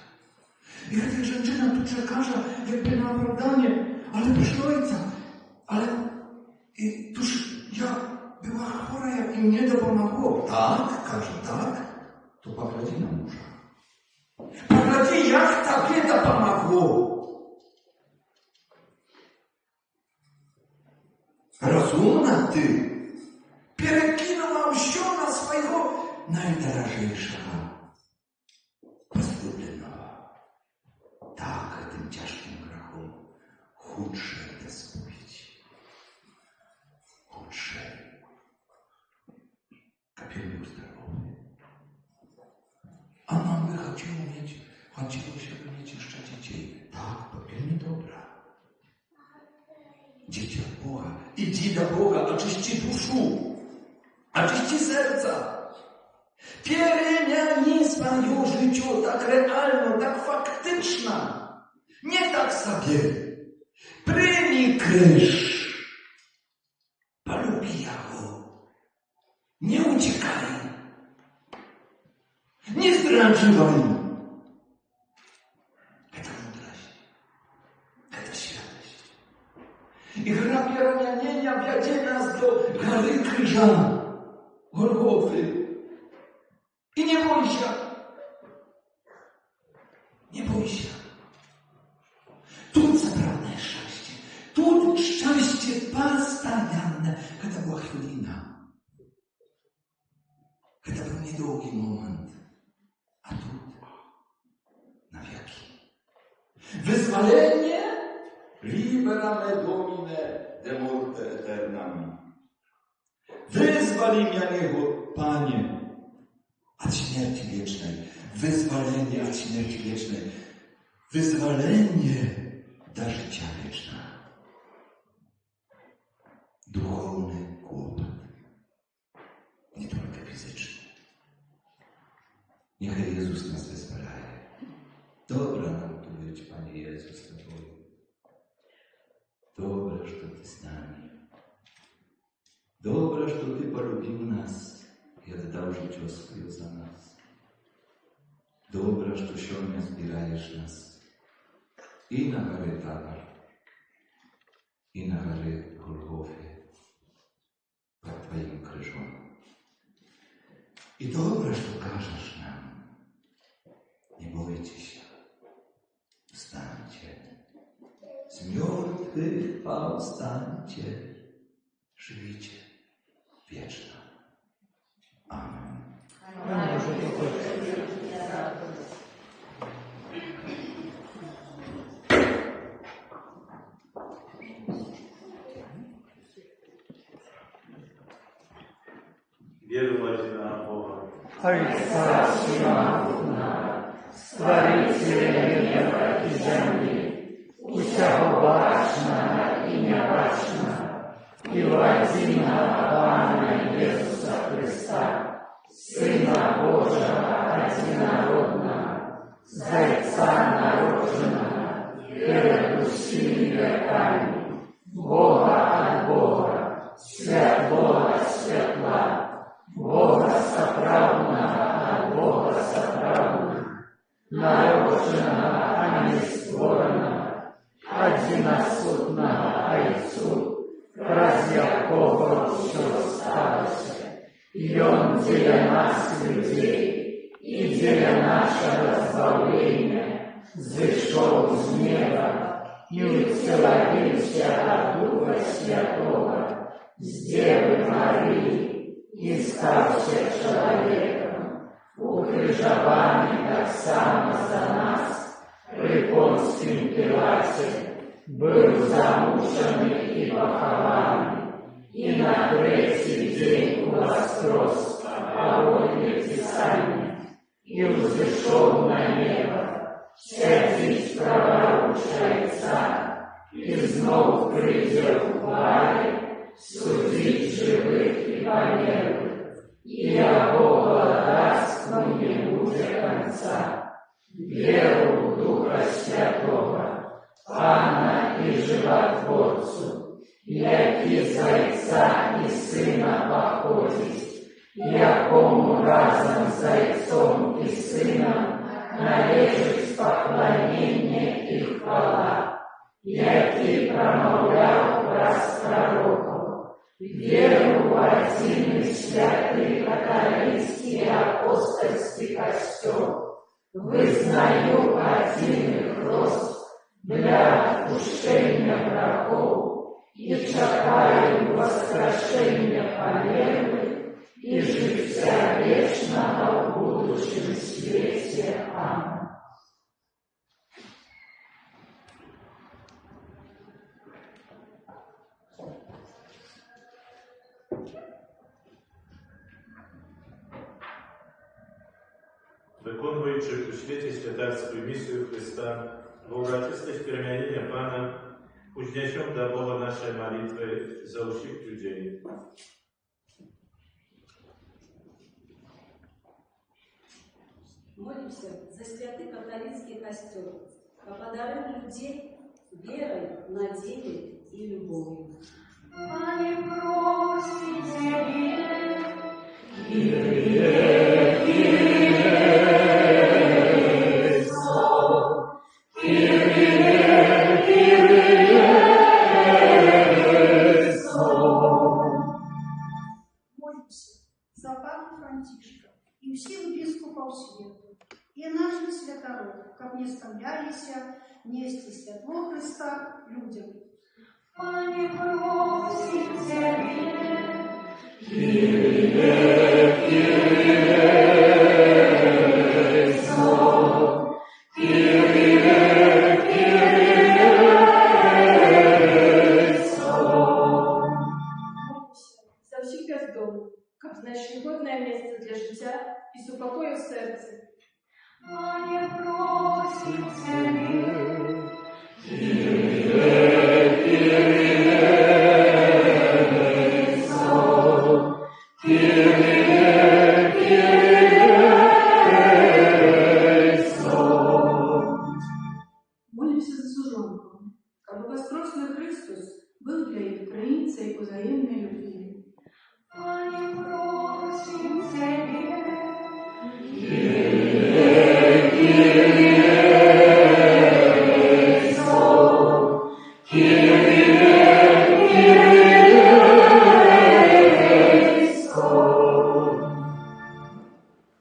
І ця жінка тут же каже, якби на оправдання, але прийшлося. Але і туж я була хворая і мені допомогло. Так, каже, так, то погляди на мужа. Погляди, як тобі допомогло. Розумна ти перекинула все на свого найдорожейшого возлюбленного. Так, этим тяжким грехом худшее исповедь. Худшее. Капельник здоровый. А нам бы хотелось иметь еще детей. Так, попельни добра. Дитя Бога, иди до Бога, очисти душу, очисти сердце. Перемяни свое життя так реально, так фактично, не так собі. Прийми криш, полюби його, не утікай, не зраджувай. І гра перемянення веде нас до гори крижа, Голгофи. І не бойся. Не бойся. Тут справное счастье. Тут счастье постоянно. Это была хвилина. Это был недолгий момент. А тут навеки. Вызволение Libera me Domine de morte eternam. Wyzwali mnie, Panie, od śmierci wiecznej. Wyzwolenie od śmierci wiecznej. Wyzwolenie do życia wiecznego. Duchowny kłopot. Nie tylko fizyczny. Niechaj Jezus nas wyzwalaje. Dobra nam tu być, Panie Jezus, z Tobą. Добре, что Ты с нами. Добре, что Ты полюбил нас и отдал життя свое за нас. Добре, что сьогодні збираєш нас і на горі Табор, і на горі Голгофи под Твоим крижом. І добре, що кажеш нам, не бойтеся, встаньте. С мертвых повстаньте, живите вечно. Аминь. Веру в одного Бога, Отца всемогутного, Створителя неба и земли, усього бачного і небачного, і в одного Пана Ісуса Христа, Сына Божьего Одинородного, Зайца народженного, перед усими веками, Бога от Бога, Святого светла, Бога соправдного от Бога соправдного, народженного, а не створенного, одиносудного Отцу, раз якого все сталося. И Он для нас, людей, и для нашего избавления, зашел с неба и уцеловился от Духа Святого, с Девы Марии, и стався человеком, укрыжованный так само за нас, при Понском Пилате, был замученный и похованный, и на третий день воскрес по воле Писания, и взошел на небо, сядить праворучия Отца, и знов придет в хвале, судить живых и померлых, и Бога даст му не будет конца. Веру в Духа Святого, Пана и Животворцу, який Зайца і Сина походить, якому разом з Зайцом і Сином належить поклонення і хвала, який промовляв раз пророков, веру в один и святый католический апостольский костел, вызнаю один и хрост для отпущения грехов, и чекаю воскрешення померлих и життя вечного в будущем свете. Аминь. Виконуючи у світі святарську місію Христа, в урочистих перемянення Пана, uzniesią do Boga nasze modlitwy za wszystkich ludzi. Молимся за святый католический костел, попадаем людей верой, надеждой и любовью. Пане, просите, за Папу Франтишка и всех бискупов свету, и наших святоров, как не справлялись нести святого Христа людям. Пане, просите, за всіх бездомних, как знайшли годне місце для життя і супокою в серці. Пане, просите, Молимся за служанку, как воскресный Христос был для их границей взаимной любви. Пане, просите,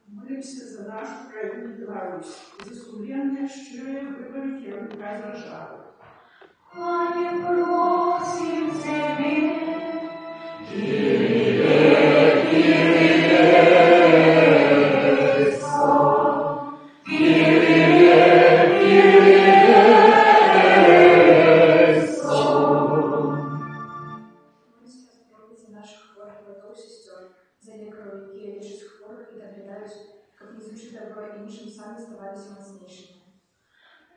Молимся за нашу країну Беларусь, за сумленне, щире вибори керівника держави. Пане, просите, наших хворых братов и сестер, за некоторые лечат хворых и доглядают, как несущие добро и нищим сами оставались мощнейшими.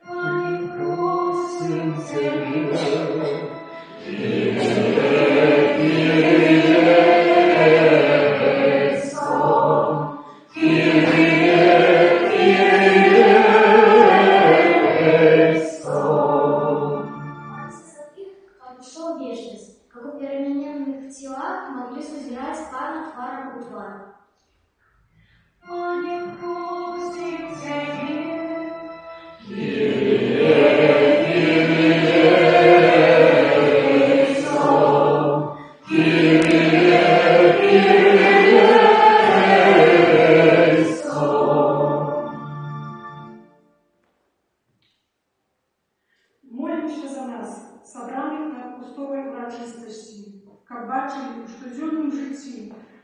Пане, просите,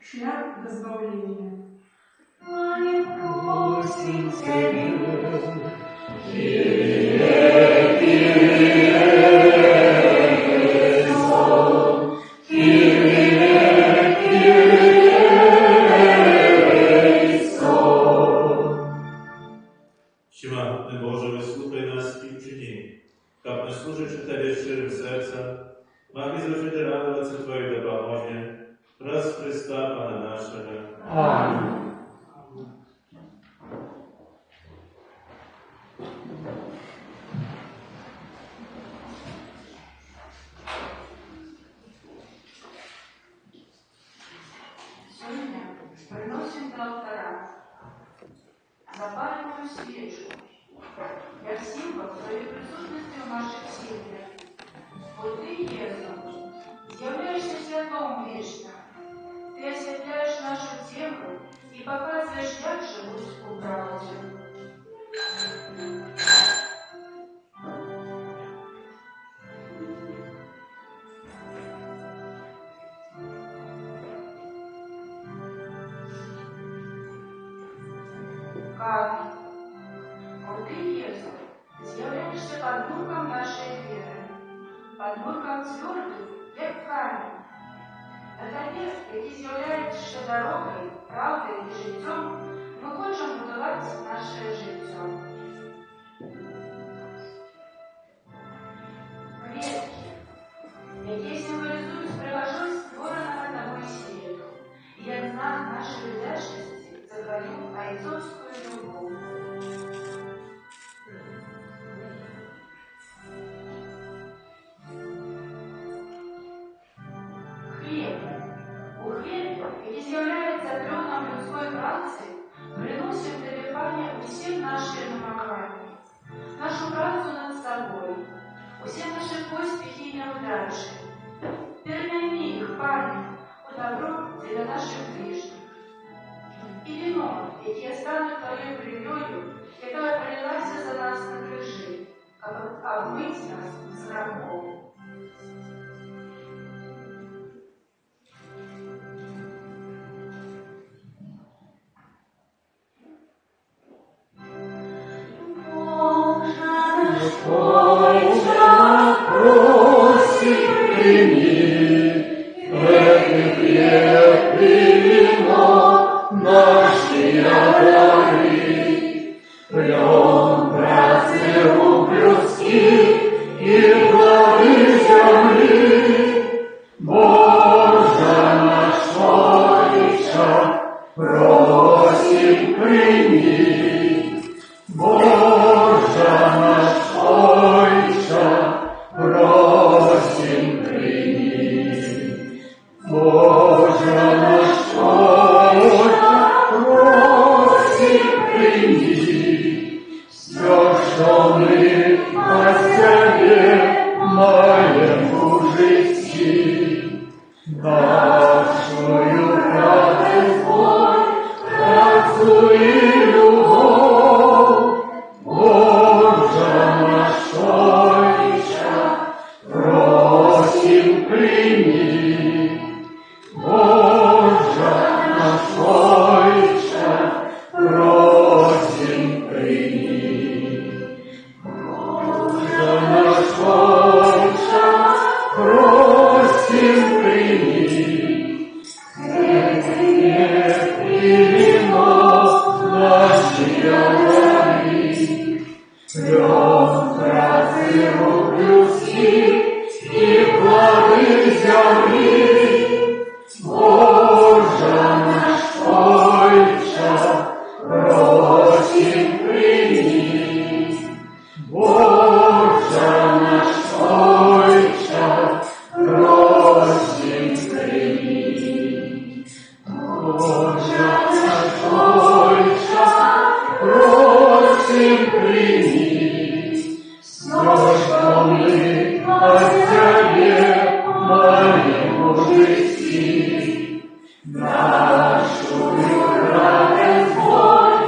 шлях до избавления. Пане, просим Тебя, Всемогутний Боже, вислухай нас і вчини, как мы, служащи Тебе щирым сердцем, могли зажить и радоваться Твоей допомоге, раз Христа Пана нашего. Амінь. Сегодня приносим до алтаря запаленную свечку, як символ своей присутности в наших семьях. Вот Ты, Иисус, являешься святом вечным. Ты осветляешь нашу землю и показываешь, как живут у правде. Камень. Вот Ты, Иисус, з'являешься подмурком нашей веры, подмурком твердым, як камінь. На Тобі, який з'являється дорогою, правдою і життям, ми хочемо будувати наше життя. Квітки, які символізують пригожусь створеного Тобою світу, і як знак нашої вдячності за Твою айцовську любов. Хліб. У хліб, який з'являється троном людської праці, приносимо Тобі, Пане, усі наші намагання, нашу працю над собою, усі наші поспіхи і невдачі. Переміни їх, Пане, у добро для наших ближніх. І віно, яке стане Твоєю кров'ю, яка пролилася за нас на крижі, аби обмить нас з грабом. Нашу радость, боль,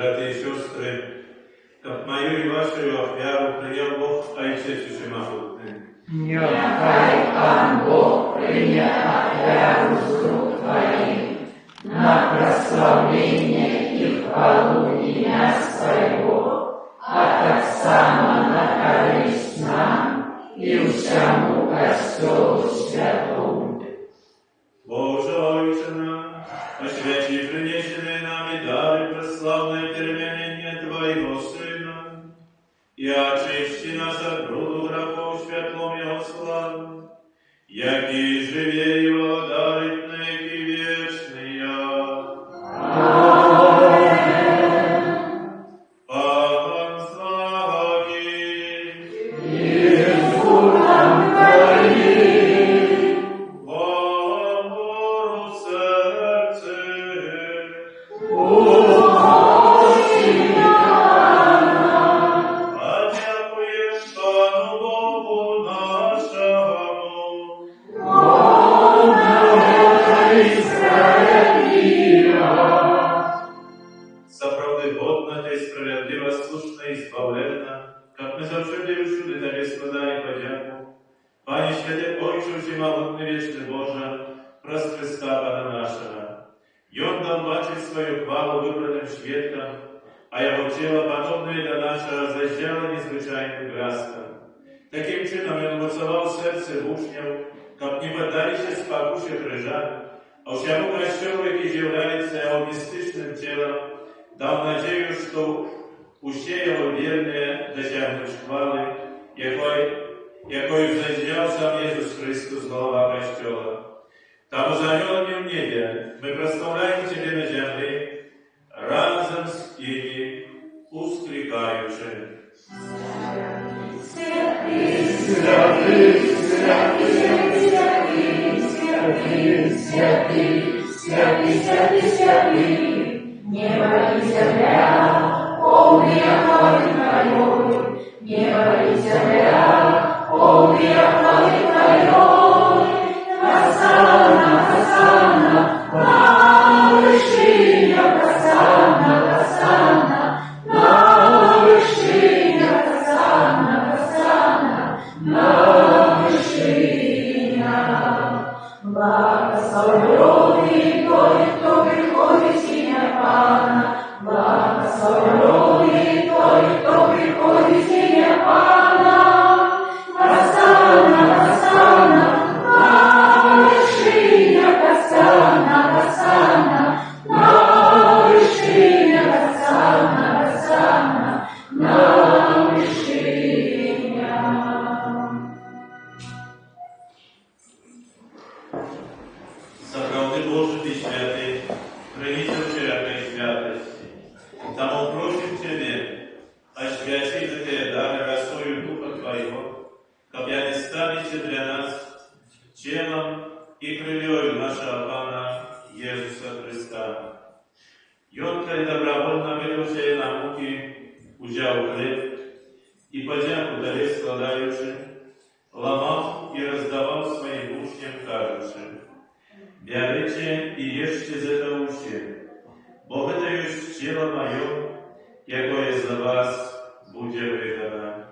брати і сестри, как мою і вашу офяру прийняв Бог, Отець Всемогутний. Нехай Пан Бог прийме офяру з рук Твоих на прославление и хвалу имя Своего, а так само на корысть нам и всему Костелу Святому. Боже Отче наш, освяти принесенные нами дары прославное терпение Твоего Сына, и очисти нас от бруду грехов светлом Его славы, яки живее Его дарит навеки вечные. Пан с вами. И с Духом Твоим. Помору серце. А дякуєш Пану Богу нашому. Сапраўды годна Ты справядліва, слушна і збавленна, как мы завжди і всюди Тебе складаем подяку. Пане святый Отче всемогутный вечный Боже, праз Христа Пана нашего. И Он дал бачить свою хвалу выбранным свідкам, а Его тело, подобное до нашего, зажало незвичайным бляском. Таким чином Он умацовал серце учнів, как не поддалися спокуше крижа, а всему Костелу, який з'являється Его містичним телом, дав надію, що усі Його вірні досягнуть хвали, якою зазняв сам Ісус Христос, голова Костела. Там узаменені в небі ми прославляємо Тебе на землі, разом з тими ускликаючи. Святый, святый, святый, святый, святый, святый, святый, святый, святый, небо и земля, полные хвалы Твоей, небо и земля, полные хвалы Твоей, Хосанна, Хосанна, на вершине, Хосанна, Хосанна, на вершине, Хосанна, Хосанна, на вершине. Благословенный Той, кто приходит в имя Пана, благословенный Той, кто приходит в имя Пана. Хосанна, Хосанна, на вершине, Хосанна, Хосанна, на вершине, Хосанна, Хосанна, на вершине. Сапраўды Боже Ты святый, хранитель всякой святости. Тому просим Тебе, освяти такие дары росою Духа Твоего, как они станете для нас телом и крыльёю нашего Пана Иисуса Христа. И Он, коли добровольно вырвался на муки, узял хлеб и подяку дали складаючи, ломал и раздавал своим учням, кажучи: «Бярите и ешьте з этого все, бо это есть тело мое, якое за вас буде видано».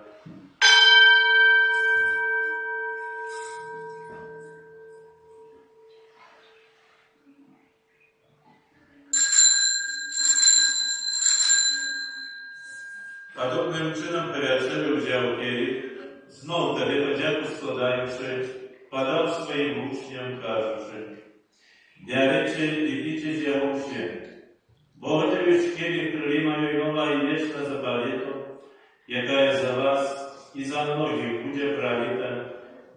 Подобним чином перед взяв келих, знов дали подяку складаючи, подав своїм учням, кажучи: «Бярите и пейте з його всі, бо это есть келих крови моей нова и вечно заболето, якая за вас и за многих буде пролита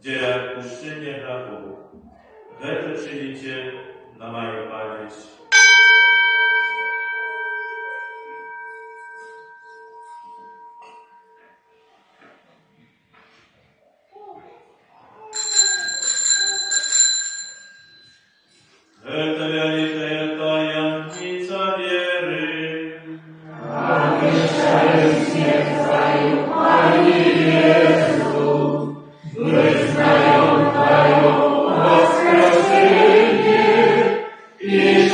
для отпущения грехов. Это чините на мою память». Это великая таинница веры. Обещаю смерть Твою, Иисус, вызнаем Твое воскресение и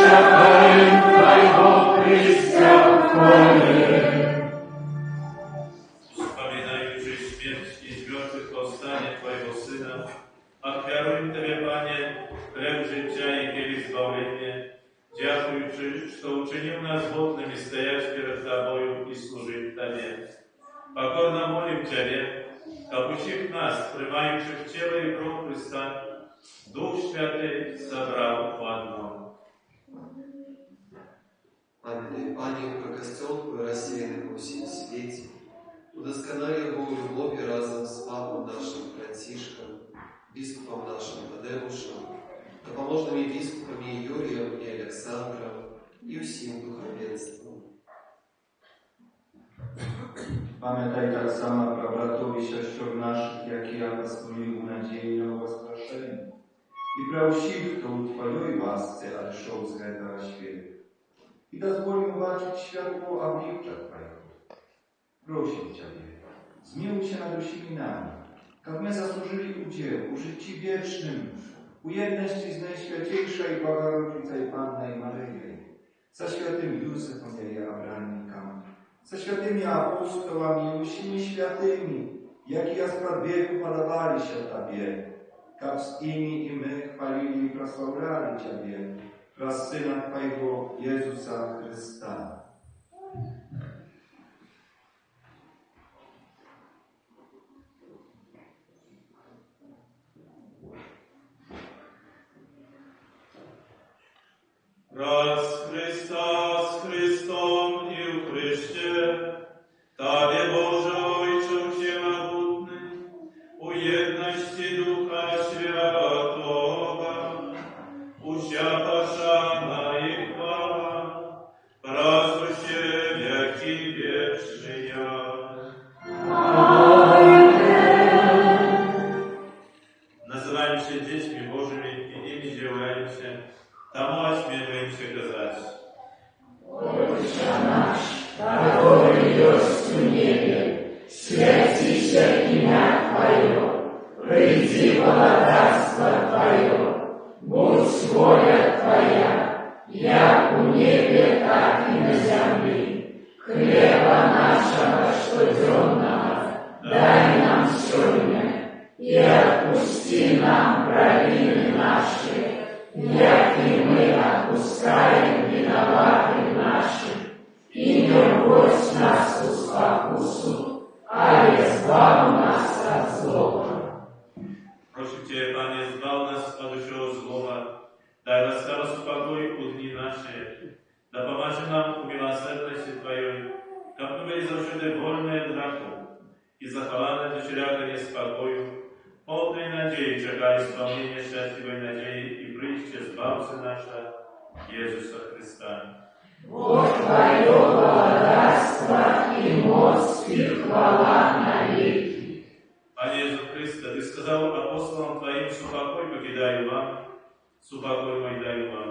щоб усіх нас, приймаючи в тіло і кров Христа, Дух Святий собрав в одному. Памятай, Пане, про костел Твой, рассеянный по всем свете, удосконали его в любовь разом с папом нашим Францишком, бискупом нашим Тадеушем, допоможными бискупами Юрием и Александром и усім духовенством. Pamiętaj tak samo про братов и сестер наших, як и апостолів у надії на воскрешення, і про всіх, хто у Твоїй ласці отшел з этого света. И дозволь им бачить światło обличия Твоего. Просим Тебя, zmiłuj się nad усіми нами, как мы заслужили удел у житті wiecznym, u jedności z Najświętejszej Bogorодицей Panной Maryjой, со świętym Józefem i Abrahamem, со świętymi apostołami i усіми świętymi, jakie spod wieku podobali się Tobie, как z nimi i my chwalili i prosławiali Ciebie, przez Syna Twojego Jezusa Chrysta. Raz Chrysta z Chrystom i w Chryście, Tobie Boże Ojcze Wszechmogutny, u jedności Ducha Świętego, usia poszana i chwała, prazu się wieki wieczny. Называемся детьми Божьими и ими являемся, тому осмеливаемся сказать. Отче наш, который есть в небе, святися имя Твое, приди царство Твое, будь воля Твоя, як у небе, так и на земле. Хлеба нашего штоденного дай нам сегодня, и отпусти нам провины наши, як и мы отпускаем виноватым нашим, и не вводь нас в спокусу, а избавь нас от злого. Прошу Тебя, Пане, избавь нас от всего злого, дай рассказ упокой у дни наши, да поможи нам в милосердности Твоей, как мы были завжди вольные драку, и захваланы дочеряка неспокою, полной надеи чекая исполнения счастливой надеи и притчи Збавцы наша, Иисуса Христа. Вот Твое благодарство и мощь и хвала навеки. Пане Иисус Христе, Ты сказал апостолам Твоим, супокой покидаю вам, супокой мой даю вам.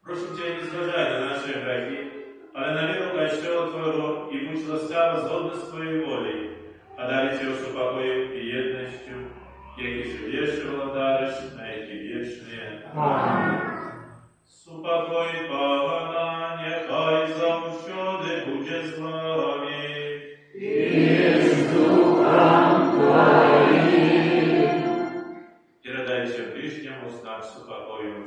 Прошу Тебя, не зважай на наши грехи, але на веру кощела Твоего и будь ласкава згодно с Твоей волей, а дали Тебе супокоем и едностью, які живеш владариш на які вічні. Амінь. Супокой Пана, нехай завжди буде з вами. І з Духом Твоїм. Передайте ближньому знак супокою.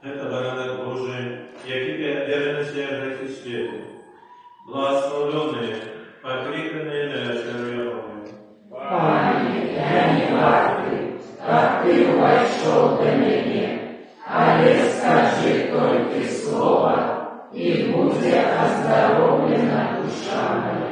Это баранок Божий, який вернется грехи свету. Благословенные, покликанные на червявую. Пане, я не вартый, как Ты вошел до меня, але скажи только слово оздоровлена душа моя.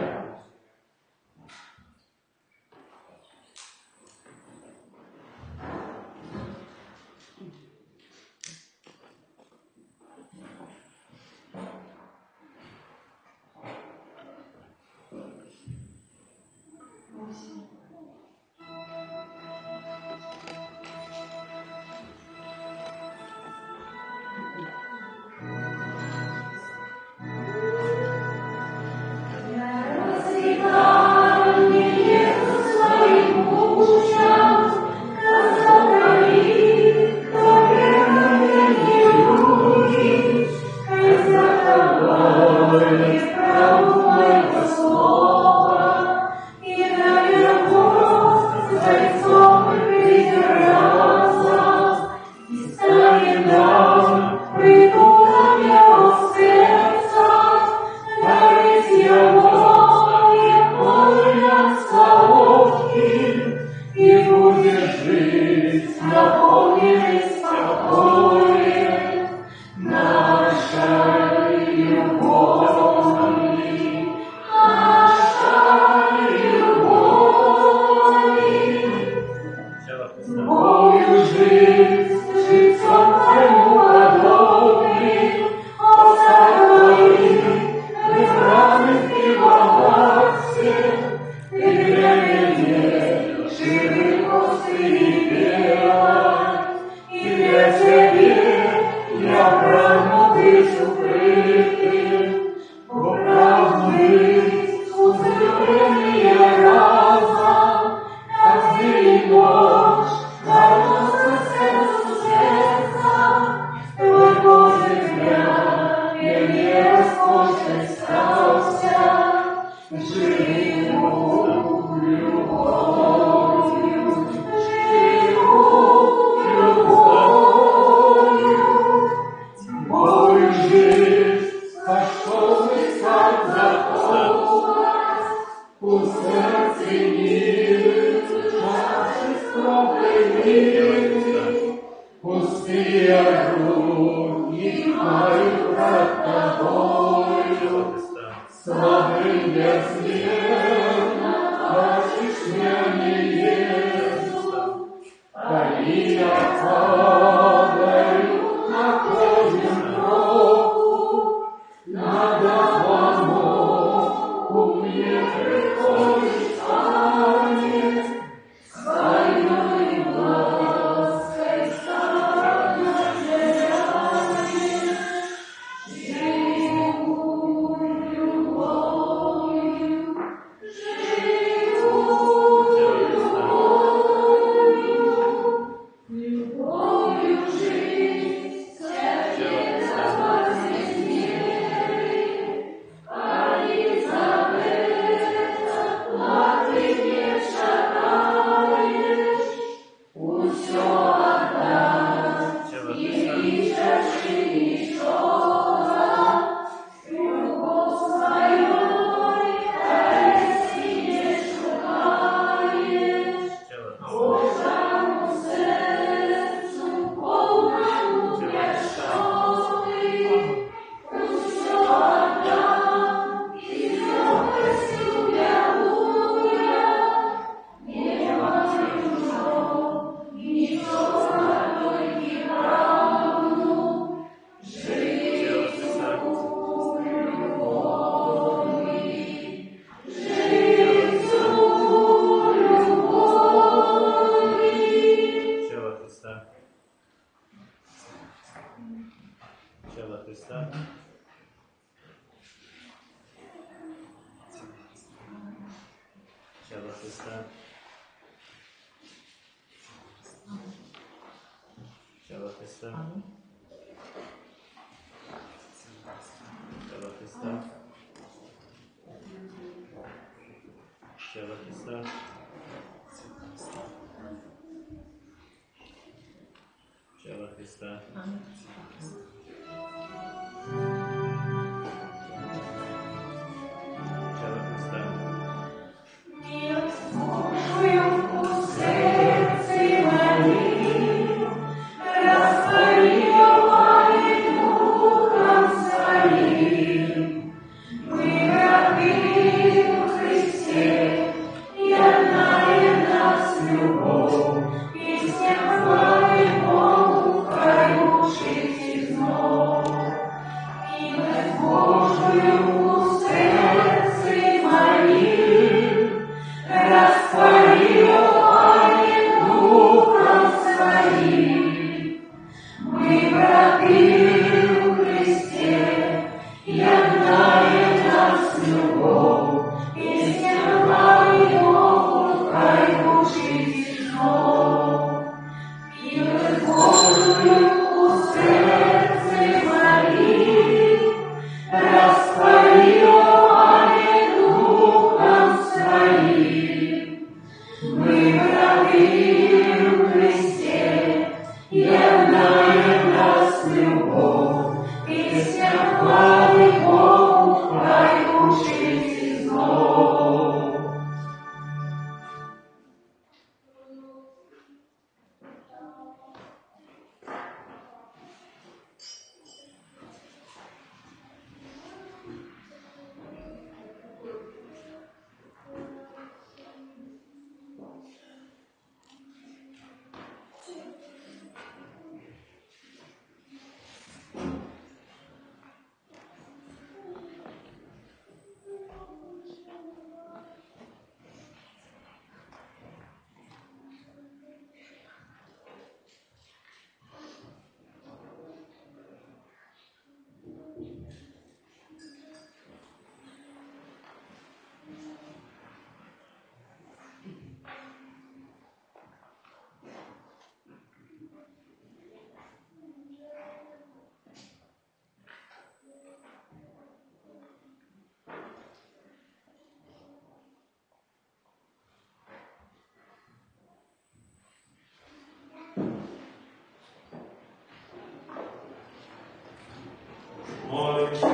Молимся,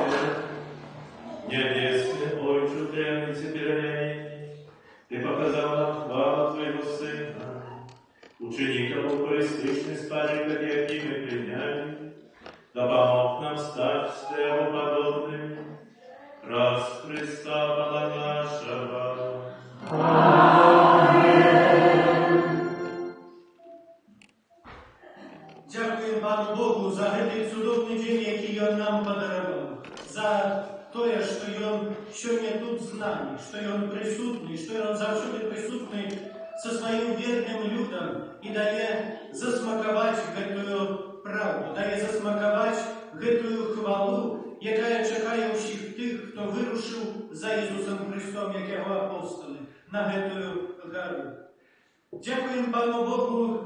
Небесный Отче, Требницы Пираней, Ты показал нам хвалу Твоего Сына, учени тому престычный спадок, как и одним и приняли, да помог нам стать Его подобными, раз Христа Бога нашего. Дякуємо Пану Богу за цей чудовний день, який Він нам подарував, за те, що Він сьогодні тут з нами, що Він присутній, що Він завжди присутній со своїм вірним людям і дає засмакувати цю правду, дає засмакувати цю хвалу, яка чекає усіх тих, хто вирушив за Ісусом Христом, як Його апостоли, на цю гору. Дякуємо Пану Богу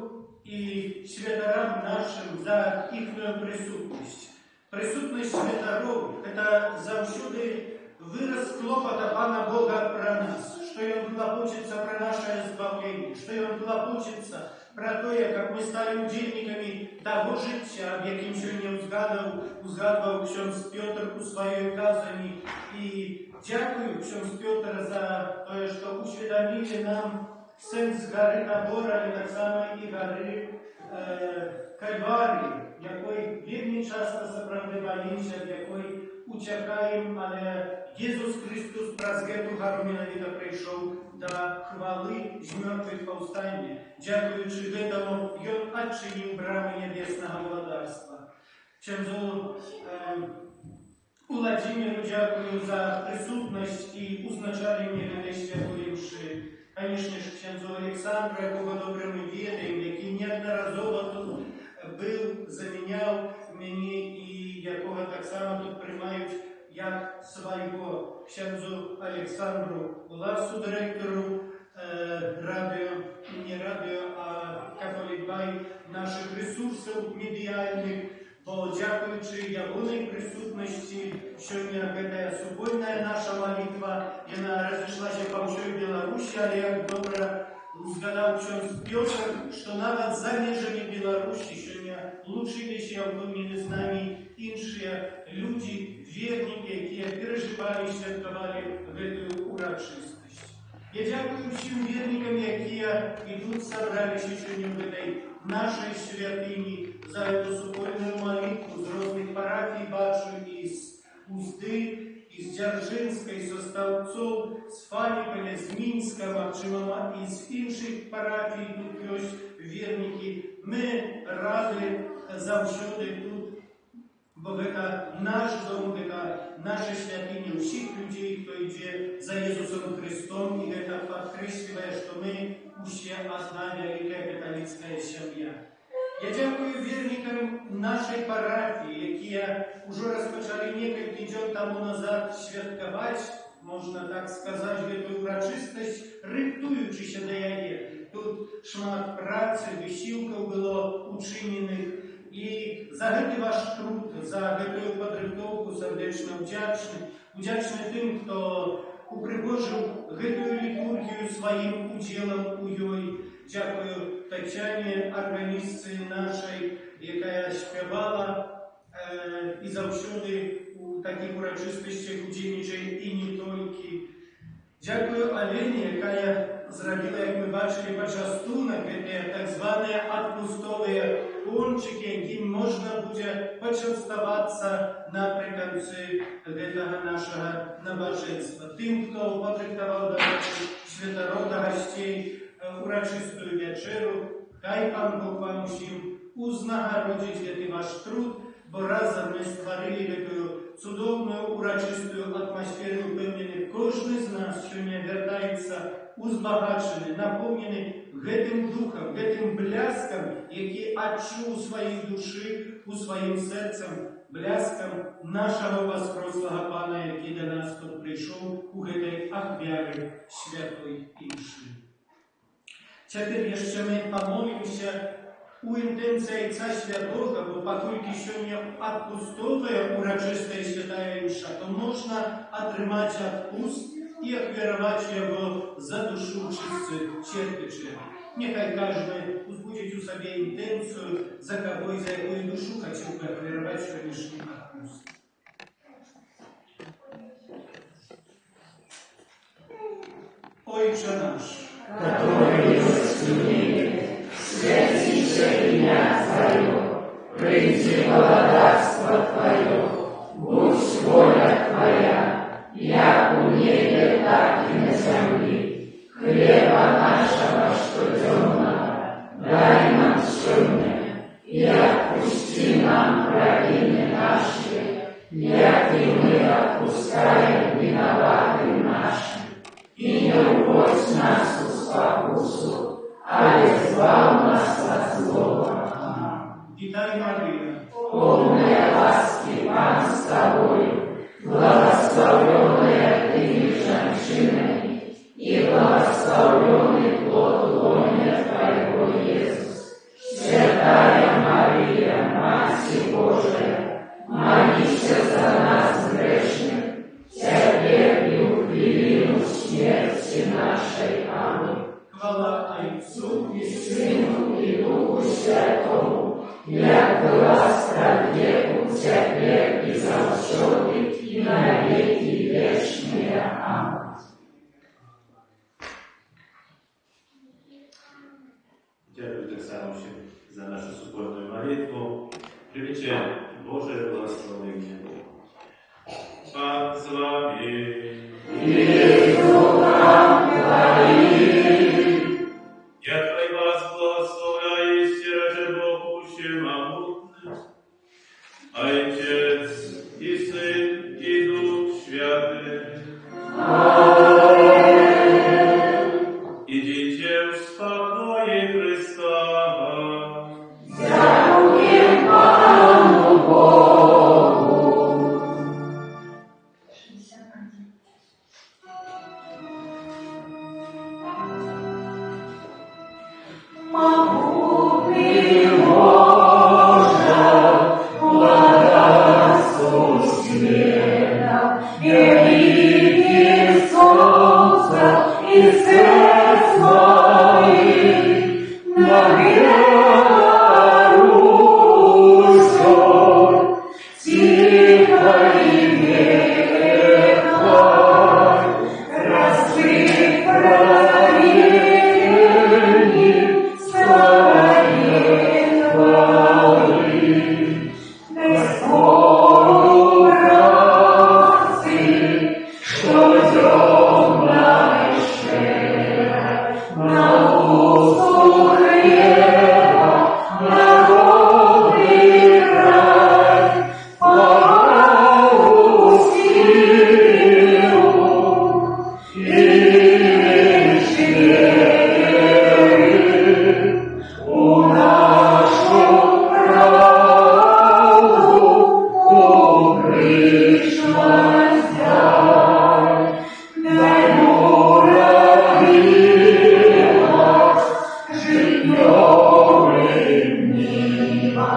і святарам нашим за їхню присутність. Присутність святарів – це завжди вираз клопота Пана Бога про нас, що Він клопочеться про наше збавлення, що Він клопочеться про те, як ми стали удільниками того життя, в яким сьогодні узгадував ксьонз Петр у своїй казані. І дякую ксьонз Петр за те, що усвідомили нам сенс гори Табора і так само і гори Кальварії, якої вірні часто заправди боїмося, в якої утікаємо, але Ісус Христос праз цю гору ненавіда прийшов до хвали з мертвих повстання. Дякуючи цьому, Він відчинив брами небесного владарства. Księdzu Владимиру дякую за присутність і узначалення цієї святої мши. Конечно ж, księdzu Олександру, якого добре ми відаємо, який неодноразово тут був, заміняв мені і якого так само тут приймають як свого. Księdzu Олександру Уласу, директору радіо, не радіо, а Католик Бай наших ресурсів медіальних, бо дякуючи ягоной присутності, сьогодні ця суботня наша молитва, вона розійшлася по всій Білорусі, але як добре згадав ksiądz Петр, що навіть за межами Білорусі сьогодні лучилися обмінені з нами інші люди, вірники, які переживали і святкували цю урочистість. Я дякую всім вірникам, які і тут зібралися сьогодні в цій нашій святині, за эту супольную молитву з різних парафій, бачу із Узди, із Дзяржинської, з Островцов, з Фаніполя, з Мінська, можливо, із інших парафій тут є вірники. Ми раді завжди тут, бо це наш дом, це наша святиня усіх людей, хто йде за Ісусом Христом, і це підкреслює, що ми усі одна велика католицька сім'я. Я дякую вірникам нашої парафії, які вже розпочали кілька днів тому назад святкувати, можна так сказати, цю урочистість, рихтуючися до її. Тут шмат праці, висілків було учинених. І за цей ваш труд, за цю підготовку сердечно вдячний. Вдячний тим, хто упригожив цю літургію своїм уділом у їй. Дякую Тетяні, органістці нашій, яка співала і завжди у таких урочистостях удільничає і не тільки. Дякую Олені, яка зробила, як ми бачили, почастунок, це так звані відпустові пончики, яким можна буде почастуватися наприкінці цього нашого набоженства. Тим, хто подрихтував до святорода гостей урочистую вечеру, хай Пан Бог вам усім узнагородить цей ваш труд, бо разом ми створили цю цудовну урочистую атмосферу, впевнений, кожен з нас сьогодні вертається узбагачений, наповнений цим духом, цим бляском, який відчув у своїй душі, у своїм серцем, бляском нашого воскреслого Пана, який до нас тут прийшов у цій ахвярі святої іншої. Тепер jeszcze ми помолимося у інтенції Отця Святого, бо поскольку сьогодні відпустове урочисте святая Мша, то можна отримати відпуст і аквірувати його за душу чистою черпичем. Нехай кожен узбудить у собі інтенцію, за кого і за яку душу хотів би аквірувати сьогоднішній відпуст. Ojcze nasz, который есть в небе, святится имя Твое, приди благодатство Твое, будь воля Твоя, як у небе, так и на земле. Хлеба нашего штоденного дай нам сегодня, и отпусти нам провины наши, як и мы отпускаем виноватым нашим. И не уводь нас в спокусу, а избавь нас от злого. Witaj Maryjo, Полная ласки Пан с Тобою, благословенная Ты между женщинами, и благословенный плод лона Твоего, Иисус. Святая Мария, Матерь Божия, молись за нас грешных, теперь и в хвилину смерти нашей. Аминь. chwała Ojcu И Сыну, и Духу Святому, як была стран веку, теперь и завсёды, и на веки вечные. Аминь. Дякую так само всім за нашу супольну молитву. Прийміть Боже благословення. Пан з вами. И с духом Твоим. Я Твой вас благословляю, стираже Бог всемогутный, Отец и Сын и Дух Святый. Идите в спокое Христа. Дякуем Пану Богу. Могутный Боже, благодатствуй света, великий солнца и сердц моих, на Белоруссию, тихо и веко, раскрыть проверенный своей хвалы. Господу братцы, что темная шея, на усту хлеба, народный край, погрузил и веры у нашу правду укрышность дай. Дай муравьилась житьем мимо,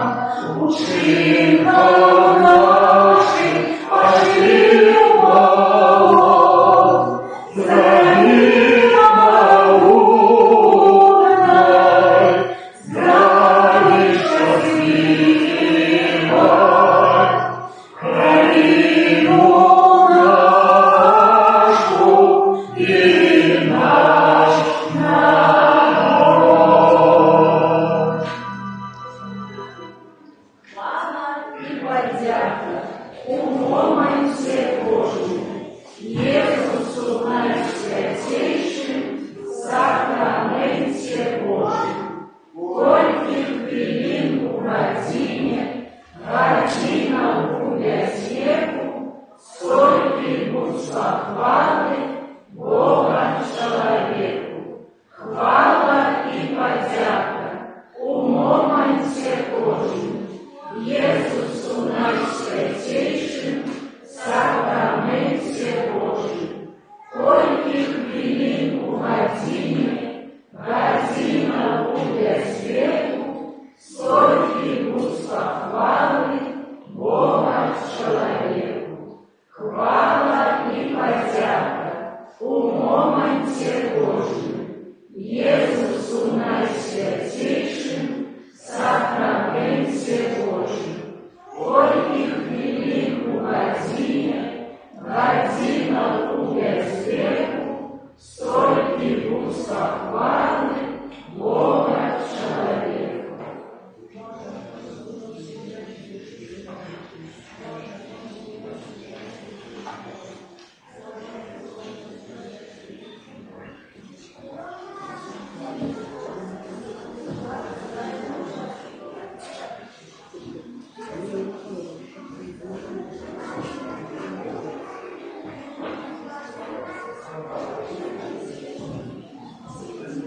учинков наших пошли полон. Здравия счастливой, Краину нашу и наш народ. Слава и подяка умом Всебожьим, Иисусу Наисвятейшим, сакраменте Божьим. Горьких хвилин в године, година в библиотеку, стольких будь похвалы Бога человеку. Хвала и подяка умом Божьим, Иисусу Наисвятейшим, сакраменте Божьим. Горьких хвилин в године, година буде світу, стольких будь похвали Бога человеку. Хвала и подяка умом Божьим, Иисусу Наисвятейшим,